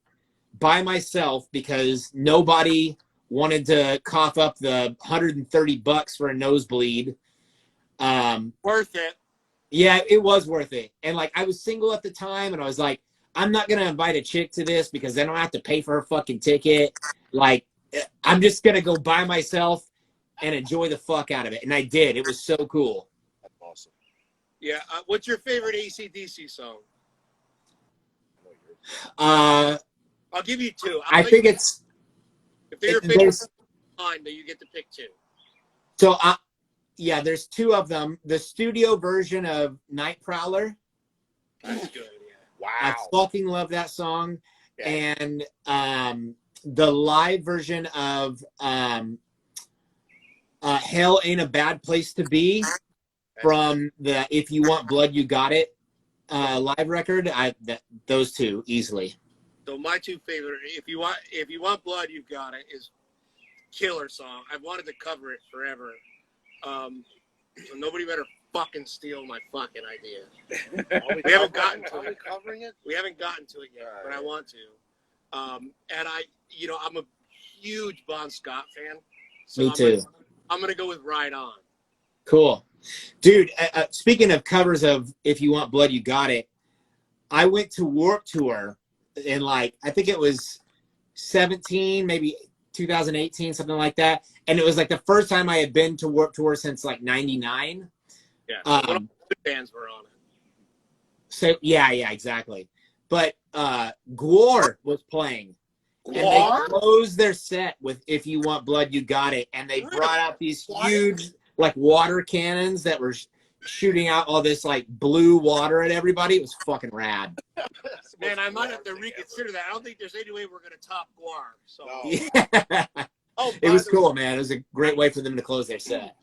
by myself because nobody wanted to cough up the $130 for a nosebleed. Worth it. Yeah, it was worth it. And like I was single at the time, and I was like, I'm not gonna invite a chick to this because then I'll have to pay for her fucking ticket. Like, I'm just gonna go by myself and enjoy the fuck out of it. And I did. It was so cool. That's awesome. Yeah. What's your favorite AC/DC song? I'll give you 2. I think it's. If they're your favorite, fine. Then you get to pick 2. So, yeah, there's 2 of them. The studio version of Night Prowler. That's good. Yeah. Wow. I fucking love that song. Yeah. And the live version of Hell Ain't a Bad Place to Be from the If You Want Blood, You Got It live record. Those two easily. So my two favorite, if you want blood, you've got it, is killer song. I've wanted to cover it forever. So nobody better fucking steal my fucking idea. We haven't gotten to it. Covering it? We haven't gotten to it yet, but I want to. And I'm a huge Bon Scott fan. So Me too. I'm gonna go with Ride On. Cool. Dude, speaking of covers of If You Want Blood, You Got It, I went to Warped Tour in I think it was 17, maybe 2018, something like that. And it was the first time I had been to Warped Tour since 99. Yeah, one of the bands were on it. So yeah, exactly. But Gwar was playing. Gwar? And they closed their set with If You Want Blood, You Got It. And they brought out these huge water cannons that were shooting out all this blue water at everybody. It was fucking rad. Man, I might have to reconsider that. I don't think there's any way we're gonna top Gwar. So Yeah. It was cool, man. It was a great way for them to close their set.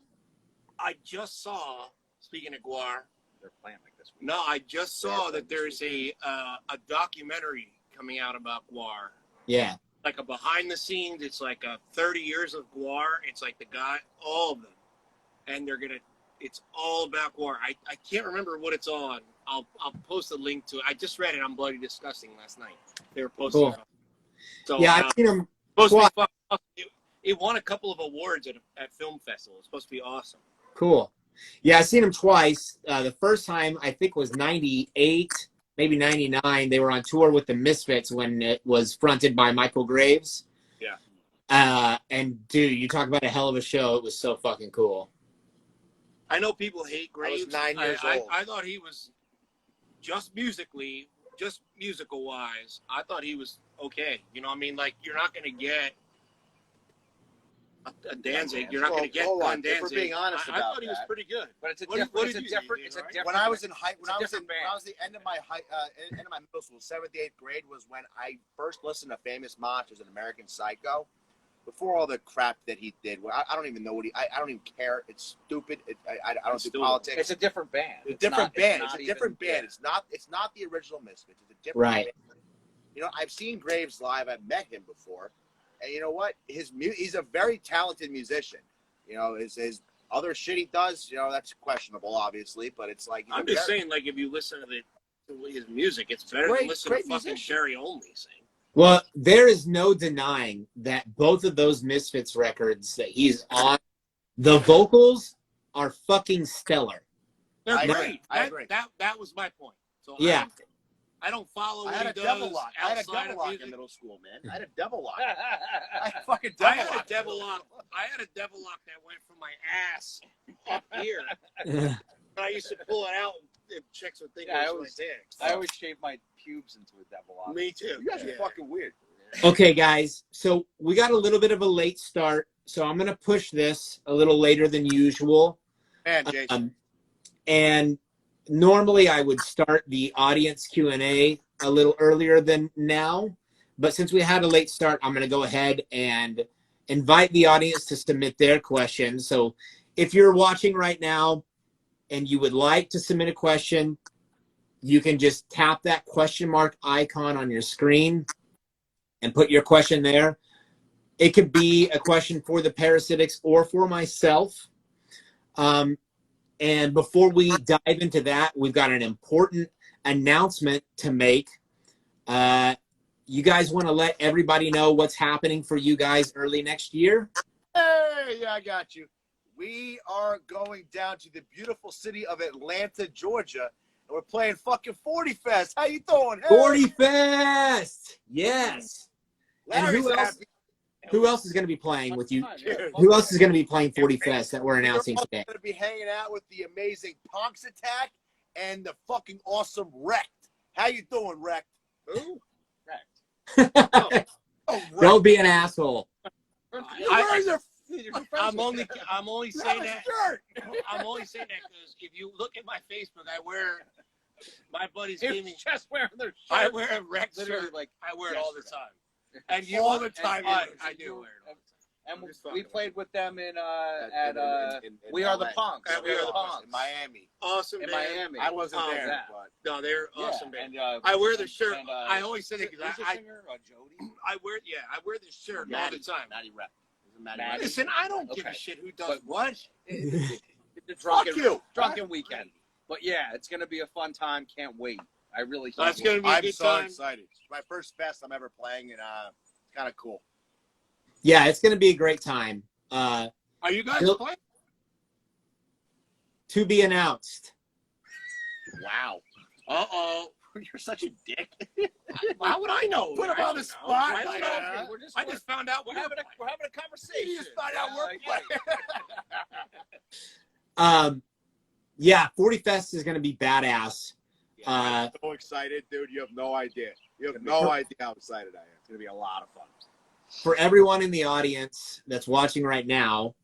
I just saw, speaking of Gwar, They're playing this week. no, I just saw that there's a documentary coming out about Gwar. Yeah. Like a behind the scenes. It's 30 years of Gwar. It's the guy, all of them, and it's all about Gwar. I can't remember what it's on. I'll post a link to it. I just read it on Bloody Disgusting last night. They were posting it. So Yeah, I've seen them. It won a couple of awards at film festivals. It's supposed to be awesome. Cool. Yeah, I've seen them twice. The first time I think was 98, maybe 99. They were on tour with the Misfits when it was fronted by Michael Graves. Yeah. And dude, you talk about a hell of a show. It was so fucking cool. I know people hate Graves. I was 9 years old. I thought he was just musical wise. I thought he was okay. You know what I mean? You're not going to get a Danzig. You're not going to get Glenn Danzig. If we're being honest I about thought he was that. pretty good. But it's a What different. did It's you a different. do, It's a right? different. When I was in high, when It's a I was different band. the end of my middle school, 7th, 8th grade was when I first listened to Famous Monsters and American Psycho. Before all the crap that he did, I don't even know what I don't even care. It's stupid. I don't do politics. It's a different band. It's a different band. It's not a different even- band. It's not the original Misfits. It's a different Right. band. You know, I've seen Graves live. I've met him before, and you know what? He's a very talented musician. You know, his other shit he does, that's questionable, obviously. But it's I'm just saying, if you listen to his music, it's better than listening to fucking Sherry Only sing. Well, there is no denying that both of those Misfits records that he's on, the vocals are fucking stellar. They're I agree. great. I agree. That was my point. So Yeah. I don't follow I what had he a does double lock. I had a outside double of lock music. in middle school, man. I had a double lock. I I fucking I double had a lock. devil lock. I had a devil lock that went from my ass up here. But I used to pull it out if chicks would think Yeah, it was my dick. I always shave my pubes into a devil lock. Me too. You guys are fucking weird. Okay, guys. So we got a little bit of a late start. So I'm going to push this a little later than usual. Man, Jason. And normally I would start the audience Q&A a little earlier than now. But since we had a late start, I'm going to go ahead and invite the audience to submit their questions. So if you're watching right now and you would like to submit a question, you can just tap that question mark icon on your screen and put your question there. It could be a question for the Parasitix or for myself. And before we dive into that, we've got an important announcement to make. You guys want to let everybody know what's happening for you guys early next year? Hey, yeah, I got you. We are going down to the beautiful city of Atlanta, Georgia, and we're playing fucking 40 Fest. How you doing? Hey. 40 Fest! Yes. And Larry's who else? happy. Who else is going to be playing with you? Dude. Who else is going to be playing 40 Fest that we're announcing We're today? going to be hanging out with the amazing Punx Attack and the fucking awesome Wrecked. How you doing, Wrecked? Who? Correct. Oh, Wrecked. Don't be an asshole. I'm only saying that. Shirt. I'm only saying that because if you look at my Facebook, I wear my buddies He gave me. was just wearing their shirt. I wear a Rex Literally, shirt. I wear it all the yesterday. time. And you All the time. I do wear it all the time. And I'm just we fucking played with them in in We Are the LA. Punks. At We Are the Punks. in Miami. awesome In band. Miami. I wasn't Oh, there, yeah. but No, they're awesome Yeah, band. and, I wear the shirt. and, I always say that because who's the I singer? Jody? I wear this shirt all the time. Maddie Rep. Is it Maddie? Rep? Listen, I don't give a Okay. shit who does But- what. The drunken, Fuck you. drunken weekend. But yeah, it's gonna be a fun time. Can't wait. I really can't. That's wait. gonna be a I'm good so time. excited. It's my first fest I'm ever playing, and it's kind of cool. Yeah, it's going to be a great time. Are you guys Nope. playing? To be announced. Wow. You're such a dick. How would I know? Put him I on don't the know. spot. I don't know. Yeah. I just found out we're having a conversation. You just found out we're playing. Yeah, 40 Fest is going to be badass. I'm so excited, dude. You have no idea. You have no idea how excited I am. It's going to be a lot of fun. For everyone in the audience that's watching right now,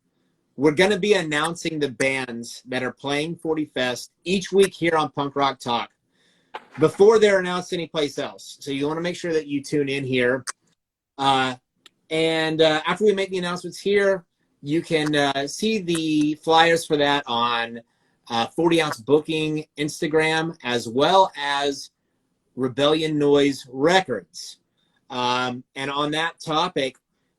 we're going to be announcing the bands that are playing 40 Fest each week here on Punk Rock Talk before they're announced anyplace else. So you want to make sure that you tune in here. And after we make the announcements here, you can see the flyers for that on 40 Ounce Booking Instagram, as well as Rebellion Noise Records. And on that topic,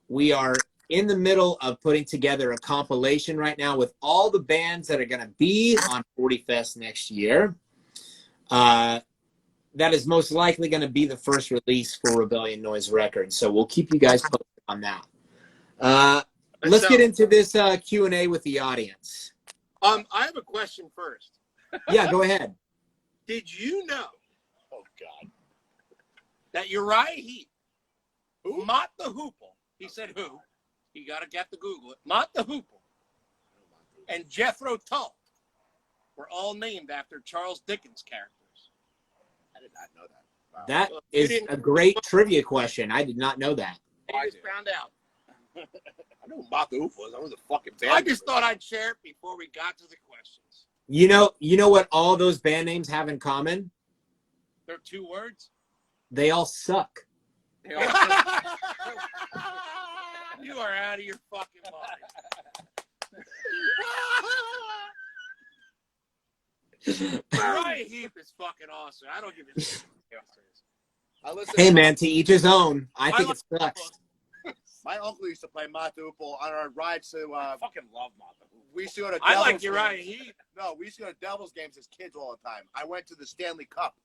we are in the middle of putting together a compilation right now with all the bands that are going to be on 40 Fest next year. That is most likely going to be the first release for Rebellion Noise Records. So we'll keep you guys posted on that. Let's get into this Q&A with the audience. I have a question first. Yeah, go ahead. Did you know Oh, God. that Uriah Heap, Mott the Hoople, he said who? You got to get to Google it. Mott the Hoople and Jethro Tull were all named after Charles Dickens characters. I did not know that. Wow. That You is didn't- a great trivia question. I did not know that. I just found out. I know who Mott the Hoof was. I was a fucking band. I just thought I'd share it before we got to the questions. You know what all those band names have in common? They're 2 words. They all suck. They all- You are out of your fucking mind. Uriah Heap is fucking awesome. I don't give a shit. I listen. Hey, man, to each his own. I think it sucks. My uncle used to play Mott the Hoople on our rides to. I fucking love Mott the Hoople. We used to go to. I like Devils Uriah games. Heap. No, we used to go to Devils games as kids all the time. I went to the Stanley Cup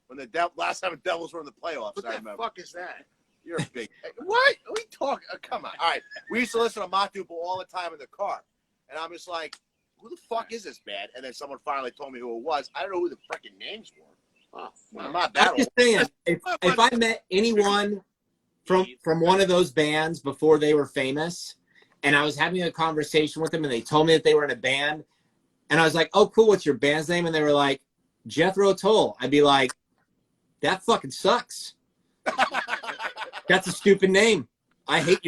when the last time the Devils were in the playoffs. What I the remember. fuck is that? You're a big. What? We talk. Come on. All right. We used to listen to Mott the Hoople all the time in the car, and I'm just like, who the fuck is this band? And then someone finally told me who it was. I don't know who the freaking names were. Oh, I'm not that I'm old. just saying, if I met anyone from one of those bands before they were famous, and I was having a conversation with them, and they told me that they were in a band, and I was like, "Oh, cool, what's your band's name?" And they were like, "Jethro Tull." I'd be like, "That fucking sucks. That's a stupid name. I hate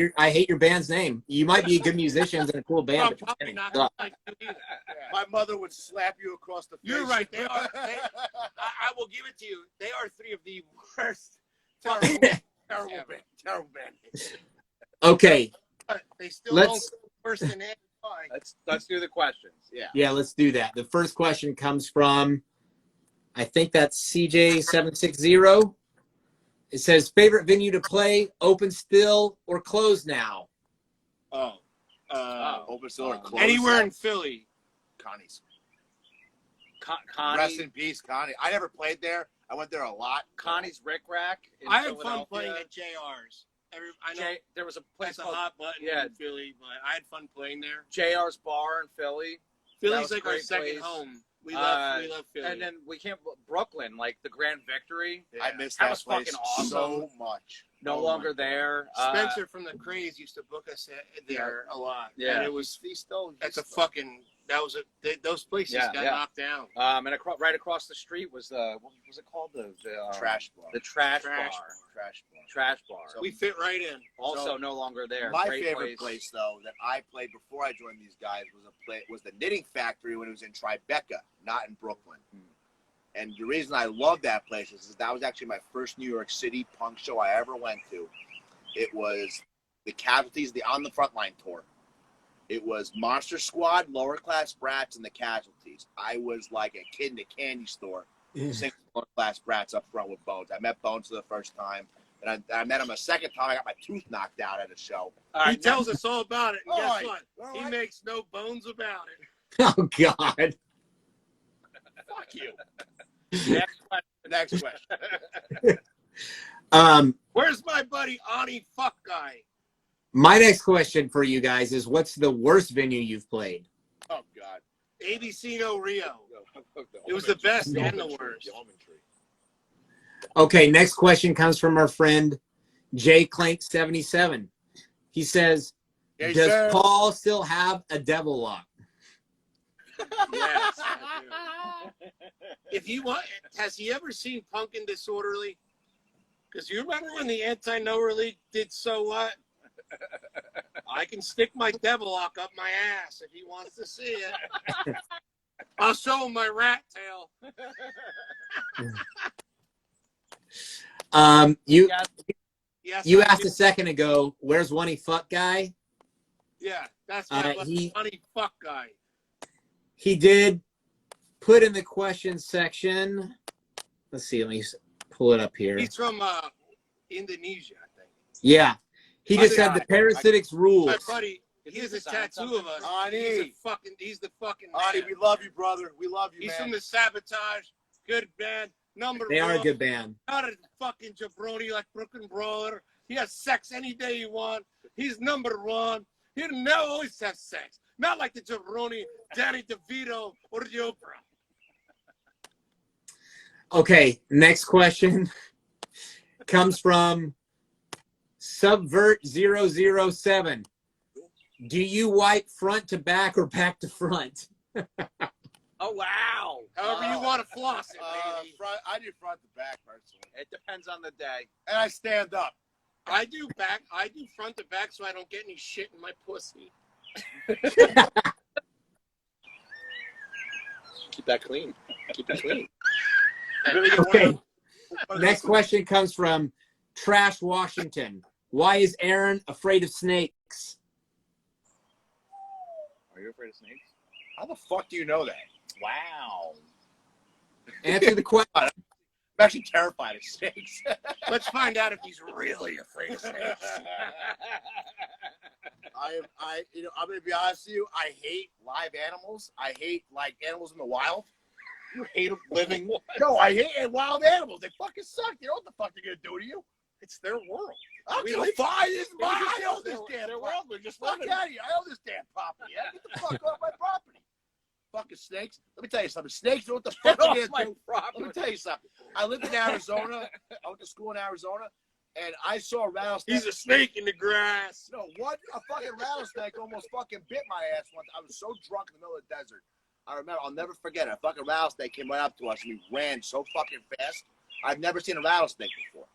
your band's name. You might be good musicians and a cool band, I'm but your probably band not sucks." like you either. My mother would slap you across the face. You're right. They are. I will give it to you. They are 3 of the worst, terrible band. Terrible band. Okay, They still Let's- don't go worse than that. Let's do the questions. yeah, let's do that. The first question comes from, I think that's CJ760. It says, favorite venue to play, open still or closed now? Open still or closed? Anywhere in Philly. Connie's. Connie, Rest in peace, Connie. I never played there. I went there a lot. Connie's Rick Rack. In I had fun Philadelphia. playing at JR's. I know There was a place that's a called hot button in Philly, but I had fun playing there. JR's Bar in Philly. Philly's was a like our great second place. home. We love Philly. And then we can't Brooklyn, like the Grand Victory. I missed That that was place fucking awesome. so much. No longer there. Spencer from the Craze used to book us there a lot. Yeah. And it was He's still. those places got knocked down. And right across the street was what was it called? The Trash bar. The trash bar. Trash bar. Trash bar. So We fit right in. Also no longer there. My Great favorite place, though, that I played before I joined these guys was the Knitting Factory when it was in Tribeca, not in Brooklyn. And the reason I love that place is that was actually my first New York City punk show I ever went to. It was the Casualties, the On the Frontline tour. It was Monster Squad, Lower Class Brats, and the Casualties. I was like a kid in a candy store, singing Lower Class Brats up front with Bones. I met Bones for the first time, and I met him a second time. I got my tooth knocked out at a show. He tells us all about it, and guess All what? right. He makes no bones about it. Oh God. Fuck you. Next question. Where's my buddy Ani Fuck Guy? My next question for you guys is, what's the worst venue you've played? Oh God. ABC No Rio. It was the best and the worst. Okay, next question comes from our friend Jay Clank 77. He says, Yes, does sir. Paul still have a devil lock? Yes. I do. If you want, has he ever seen Punkin Disorderly? Because you remember when the Anti-Nowhere League did So What? I can stick my devil lock up my ass if he wants to see it. I'll show him my rat tail. You Yes, you I asked do. a second ago, where's one fuck guy? Yeah, that's my funny fuck guy. He did put in the question section. Let's see, let me pull it up here. He's from Indonesia, I think. Yeah. He just said the guy. Parasitix rules. My buddy, he has a tattoo of us. Ani. He's the fucking Ani, man. we love you, brother. We love you, He's man. from the Sabotage. Good band. Number They one. are a good band. Not a fucking jabroni like Brooklyn Brawler. He has sex any day you want. He's number one. He'll never always have sex. Not like the jabroni, Danny DeVito, or the Oprah. Okay, next question comes from Subvert007. Do you wipe front to back or back to front? Oh wow! However you want to floss it, baby. I do front to back personally, It depends on the day. and I stand up. I do front to back so I don't get any shit in my pussy. Keep that clean. Keep it clean. Okay. Next question comes from Trash Washington. Why is Aaron afraid of snakes? Are you afraid of snakes? How the fuck do you know that? Wow. Answer the question. I'm actually terrified of snakes. Let's find out if he's really afraid of snakes. I'm gonna be honest with you. I hate live animals. I hate like animals in the wild. You hate them living. No, I hate wild animals. They fucking suck. You know what the fuck they're gonna do to you? It's their world. I'm We gonna live- find this. we just I own their- this damn their property. world. We're just Fuck living. out of here. I own this damn property. Yeah? Get the fuck off my property. Fucking snakes. Let me tell you something. Snakes know what the fuck they're Off my gonna do. property. Let me tell you something. I lived in Arizona. I went to school in Arizona, and I saw a rattlesnake. He's a snake in the grass. No, what? A fucking rattlesnake almost fucking bit my ass once. I was so drunk in the middle of the desert. I remember, I'll never forget it. A fucking rattlesnake came right up to us, and we ran so fucking fast. I've never seen a rattlesnake before.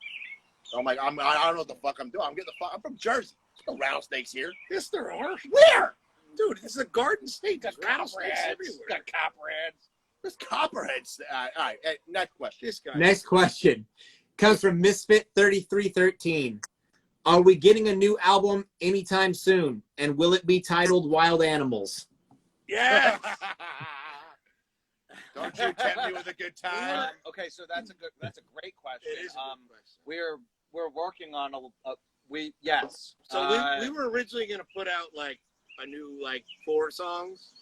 So I'm like, I don't know what the fuck I'm doing. I'm from Jersey. There's no rattlesnakes here. Yes, there are. Where? Dude, this is a garden state. There's Got rattlesnakes copperheads. everywhere. Got copperheads. There's copperheads. All right, next question. This guy. Next question comes from Misfit3313. Are we getting a new album anytime soon? And will it be titled Wild Animals? Yes. Don't you tempt me with a good time. Okay, so that's a great question. It is a good question. We're working on yes. So we were originally gonna put out like a new 4 songs,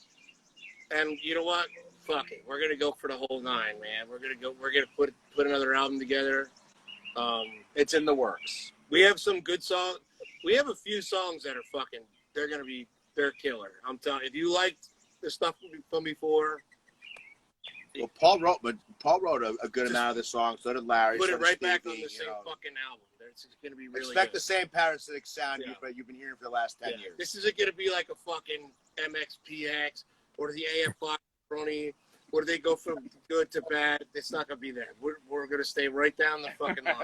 and you know what? Fuck it, we're gonna go for the whole 9, man. We're gonna put another album together. It's in the works. We have some good songs. We have a few songs that are they're killer. I'm telling you, if you liked the stuff from before, Well, Paul wrote a good amount of the songs. So did Larry. put so it did right back Stevie, on the same you know. fucking album. It's gonna be really Expect good. the same Parasitix sound Yeah. you've been hearing for the last 10 years. This isn't gonna be like a fucking MXPX or the AF5 Brony where they go from good to bad. It's not gonna be that. We're gonna stay right down the fucking line.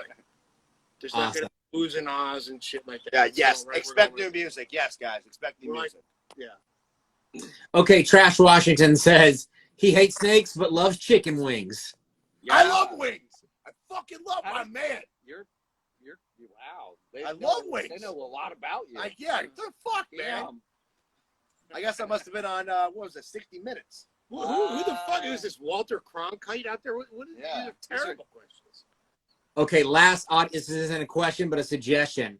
There's not Awesome. gonna be oohs and ahs and shit like that. Yeah, It's yes. all right, Expect we're new music. Yes, guys. Expect new We're like- music. Yeah. Okay, Trash Washington says he hates snakes but loves chicken wings. I love wings. I fucking love my man. You're wow. I love wings. They know a lot about you. Yeah, the fuck, man. Damn. I guess I must have been on, what was it, 60 Minutes. Who the fuck is this Walter Cronkite out there? What is Yeah. these are terrible questions. Okay, last this isn't a question, but a suggestion.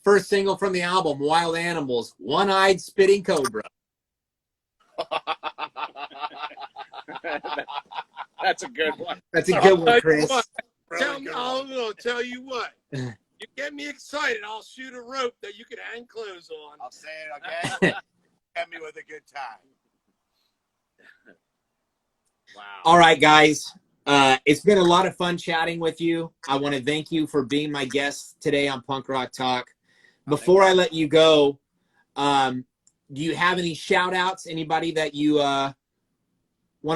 First single from the album, Wild Animals, One-Eyed Spitting Cobra. That's a good one. That's a good one, Chris. I'm gonna tell you what. You get me excited, I'll shoot a rope that you can hang clothes on. I'll say it again. Get me with a good time. Wow. All right, guys. It's been a lot of fun chatting with you. I want to thank you for being my guest today on Punk Rock Talk. Before I let you go, do you have any shout-outs? Anybody that you want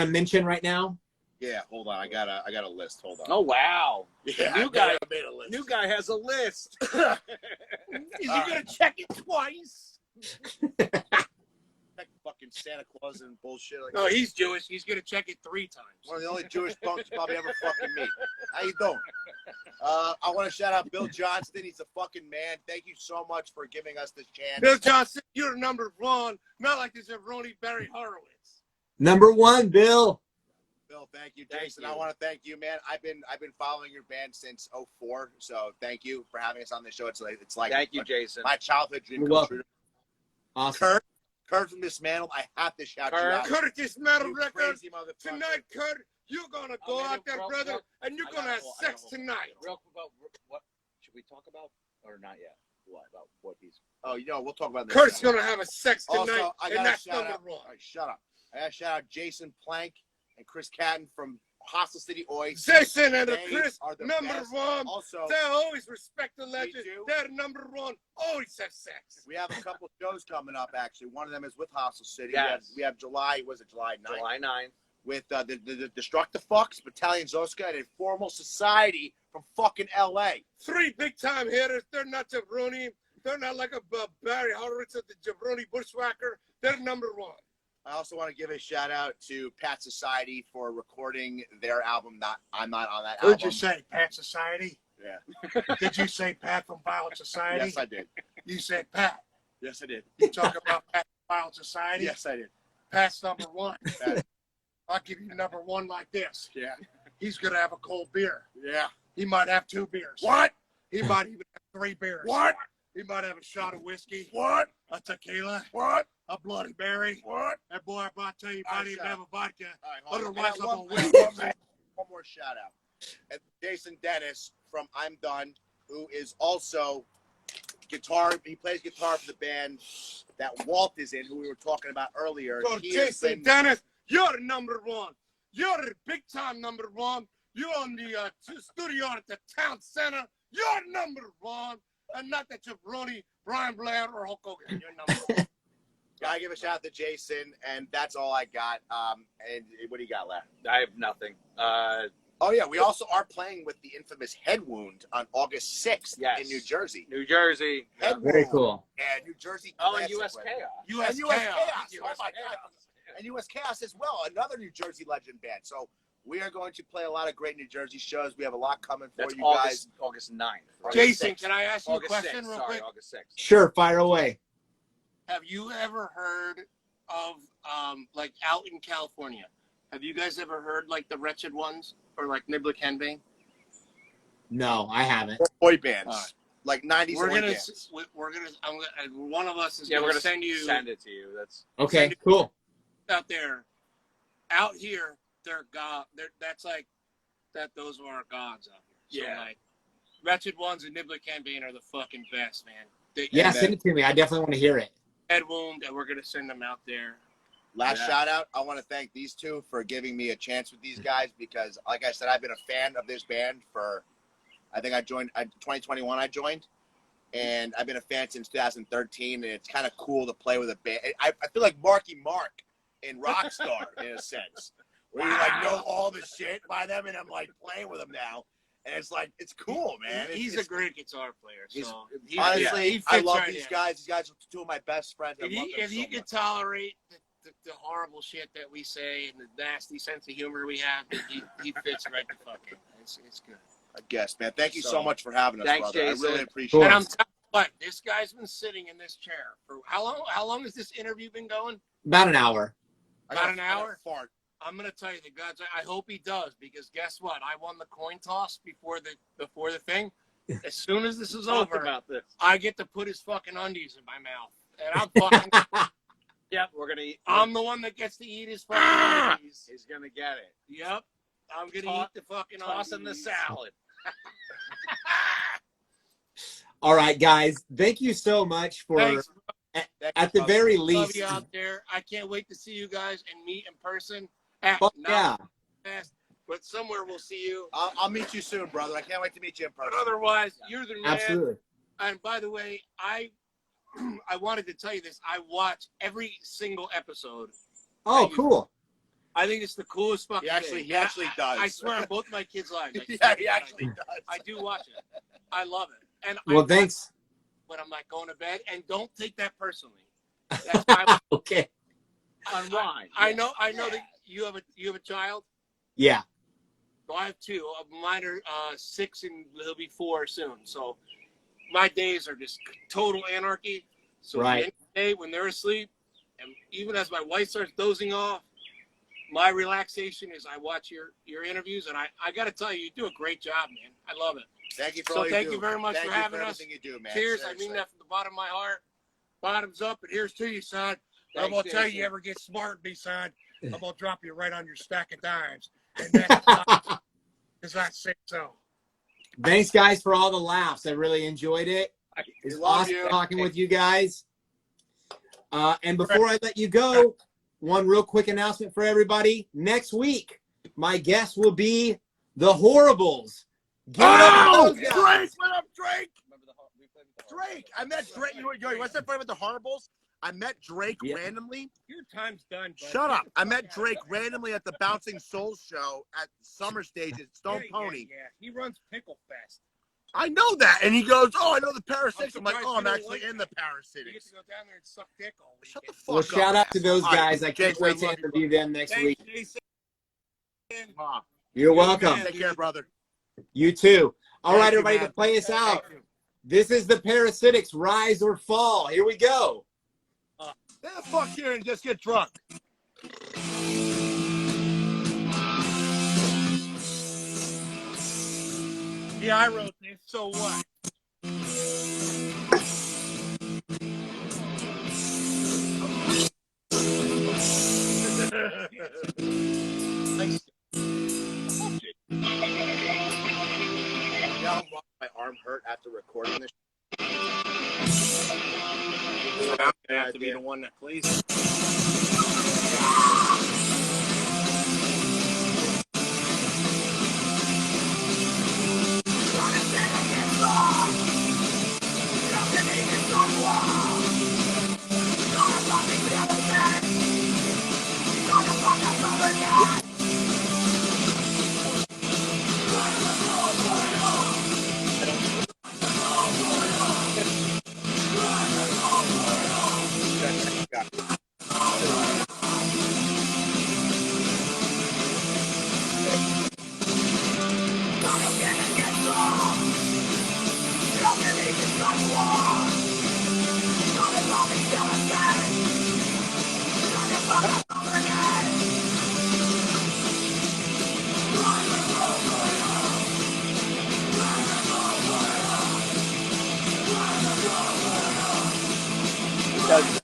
to mention right now? Yeah, hold on. I got a list. Hold on. Oh wow. Yeah, New guy made a list. New guy has a list. Is he gonna check it twice? Like fucking Santa Claus and bullshit. Like No, he's Jewish. He's gonna check it 3 times. one of the only Jewish punks you probably ever fucking meet. How you doing? I want to shout out Bill Johnston. He's a fucking man. Thank you so much for giving us this chance. Bill Johnson, you're number 1. Not like this Ronnie Barry Horowitz. Number 1, Bill. Bill, thank you, Thank Jason. you. I want to thank you, man. I've been following your band since '04, so thank you for having us on the show. It's like Thank you, Jason. my childhood dream You're come welcome. true. Awesome. Kurt from Dismantled. I have to shout you Kurt. out. Curtis Metal You Record. crazy motherfucker. Tonight, Kurt, you're gonna go man, out there, real- brother, real- and you're I gonna got have a whole- I got a sex whole- tonight. Real quick about what should we talk about or not yet? What about what he's Oh, we'll talk about this. Kurt's gonna have a sex tonight, Also, I and got to that's shout number out. 1. All right, shut up. I got to shout out Jason Plank and Chris Catton from Hostile City Oi. Jason and the They Chris, are the number best. 1. Also, They always respect the legend. do. They're number 1. Always have sex. we have a couple shows coming up. Actually, one of them is with Hostile City. Yes. We have July. Was it July 9th? July 9th. With the Destructive Fucks, Battalion Zoska, and Informal Society from fucking LA. 3 big-time hitters. They're not jabroni. They're not like a Barry Horowitz at the jabroni bushwhacker. They're number 1. I also want to give a shout out to Pat Society for recording their album. I'm not on that album. Who'd you say, Pat Society? Yeah. Did you say Pat from Violent Society? Yes, I did. You said Pat. Yes, I did. You talk about Pat from Violent Society? Yes, I did. Pat's number 1. Pat- I'll give you number 1 like this. Yeah. He's going to have a cold beer. Yeah. He might have 2 beers. What? He might even have 3 beers. What? He might have a shot of whiskey, What? a tequila, What? a Bloody Mary. What? And boy, if I tell you, he All might right, even shut have a vodka. All right, hold on. Otherwise, I I'm got going one, to whiskey. one more shout out. And Jason Dennis from I'm Done, who is also guitar. He plays guitar for the band that Walt is in, who we were talking about earlier. So He has Jason been- Dennis, you're number 1. You're big-time number 1. You're on the studio at the town center. You're number 1. And not that jabroni, Brian Blair, or Hulk Hogan. You're number 1. Gotta give a shout out to Jason, and that's all I got. And what do you got left? I have nothing. Oh yeah, we also are playing with the infamous Head Wound on August 6th Yes. in New Jersey. New Jersey. Head Very Wound. cool. And New Jersey. Oh, and Classic US with- Chaos. US And US Chaos. Chaos. Oh US my Chaos. God. And US Chaos as well, another New Jersey legend band. So we are going to play a lot of great New Jersey shows. We have a lot coming for That's you August, guys. August 9th. Right? Jason, 6th. can I ask you a August question 6th. real Sorry, quick? August 6th. Sure, fire away. Have you ever heard of, like, out in California? Have you guys ever heard, like, the Wretched Ones? Or, like, Niblick Henbane? No, I haven't. Boy bands. All right. Like 90s We're boy gonna, bands. one of us is Yeah, we're gonna gonna send you send it to you. That's Okay, cool. out there. Out here, they're God. That's like that. Those are our gods out here. So, Yeah. like, Wretched Ones and Niblick Henbane are the fucking best, man. Yeah, And send it to me. I definitely want to hear it. Head Wound, and we're gonna send them out there. Last Yeah. shout out, I want to thank these two for giving me a chance with these guys because, like I said, I've been a fan of this band for, I think I joined, 2021 I joined, and I've been a fan since 2013, and it's kind of cool to play with a band. I feel like Marky Mark in Rockstar in a sense, where you like know all the shit by them, and I'm like playing with them now, and it's like, it's cool, man. He's It's- a great guitar player. So he, honestly, he fits I love right these in. guys. These guys are two of my best friends. I If love he, them if he so could much. tolerate the horrible shit that we say and the nasty sense of humor we have, then he fits right the fuck in. It's good. I guess, man. Thank you so So, much for having us, thanks, brother. Jason. I really appreciate And it. I'm telling you what, this guy's been sitting in this chair for how long? How long has this interview been going? About an hour. About an I got hour? a fart. I'm gonna tell you the gods. I hope he does, because guess what? I won the coin toss before the thing. As soon as this is Talk over, about this. I get to put his fucking undies in my mouth, and I'm fucking. Yep, we're gonna eat. I'm the one that gets to eat his fucking undies. He's gonna get it. Yep, I'm gonna eat the fucking Tossing the undies. salad. All right, guys. Thank you so much for, Thanks. at the very Love least. you out there. I can't wait to see you guys and meet in person. At Fuck yeah. fast, but somewhere we'll see you. I'll meet you soon, brother. I can't wait to meet you in But person. otherwise, you're the man. Absolutely. And by the way, I wanted to tell you this. I watch every single episode. Oh, cool. I think it's the coolest fucking thing. He actually does. I swear on both my kids' lives. Yeah, he actually does. I do watch it. I love it. And Well, I thanks. when I'm not going to bed. And don't take that personally. That's my Okay. Unwind. I know that you have a child. Yeah. So I have two. Mine are 6 and he'll be 4 soon. So my days are just total anarchy. So at the end of the day, when they're asleep, and even as my wife starts dozing off, my relaxation is I watch your interviews, and I got to tell you, you do a great job, man. I love it. Thank you for So all you thank do. you very much Thank for you having us. everything you do, man. Cheers. Seriously. I mean that from the bottom of my heart. Bottoms up, and here's to you, son. I'm Thanks, going to tell you, Jason. you ever get smart with me, son, I'm going to drop you right on your stack of dimes. And that's not, because I say so. Thanks, guys, for all the laughs. I really enjoyed it. It's love awesome you. talking with you guys. And before I let you go, one real quick announcement for everybody. Next week, my guest will be the Horribles. Give it up for those guys. Drake! What up, Drake? Remember we played with the Drake! I met Drake. You know what's that funny about the Horribles? I met Drake Yeah. randomly. Your time's done, bud. Shut up. I met Drake randomly at the Bouncing Souls show at Summer Stage at Stone Pony. Yeah. He runs Pickle Fest. I know that. And he goes, oh, I know the Parasitix. I'm like, surprised oh, you I'm don't actually like in the You get Parasitix. to go down there and suck dick all weekend. Shut the fuck Well, up. shout out to those All right. guys. I can't Jason, wait I to love you, interview them next Thanks, week. Jason. You're welcome. Take care, brother. You too. All right, Thank you, everybody, man. to play us out. Thank you. This is the Parasitix Rise or Fall. Here we go. Get the fuck here and just get drunk. Yeah, I wrote this. So what? Thanks. Yeah, my arm hurt after recording this. I'm gonna have to be the one that plays it. Does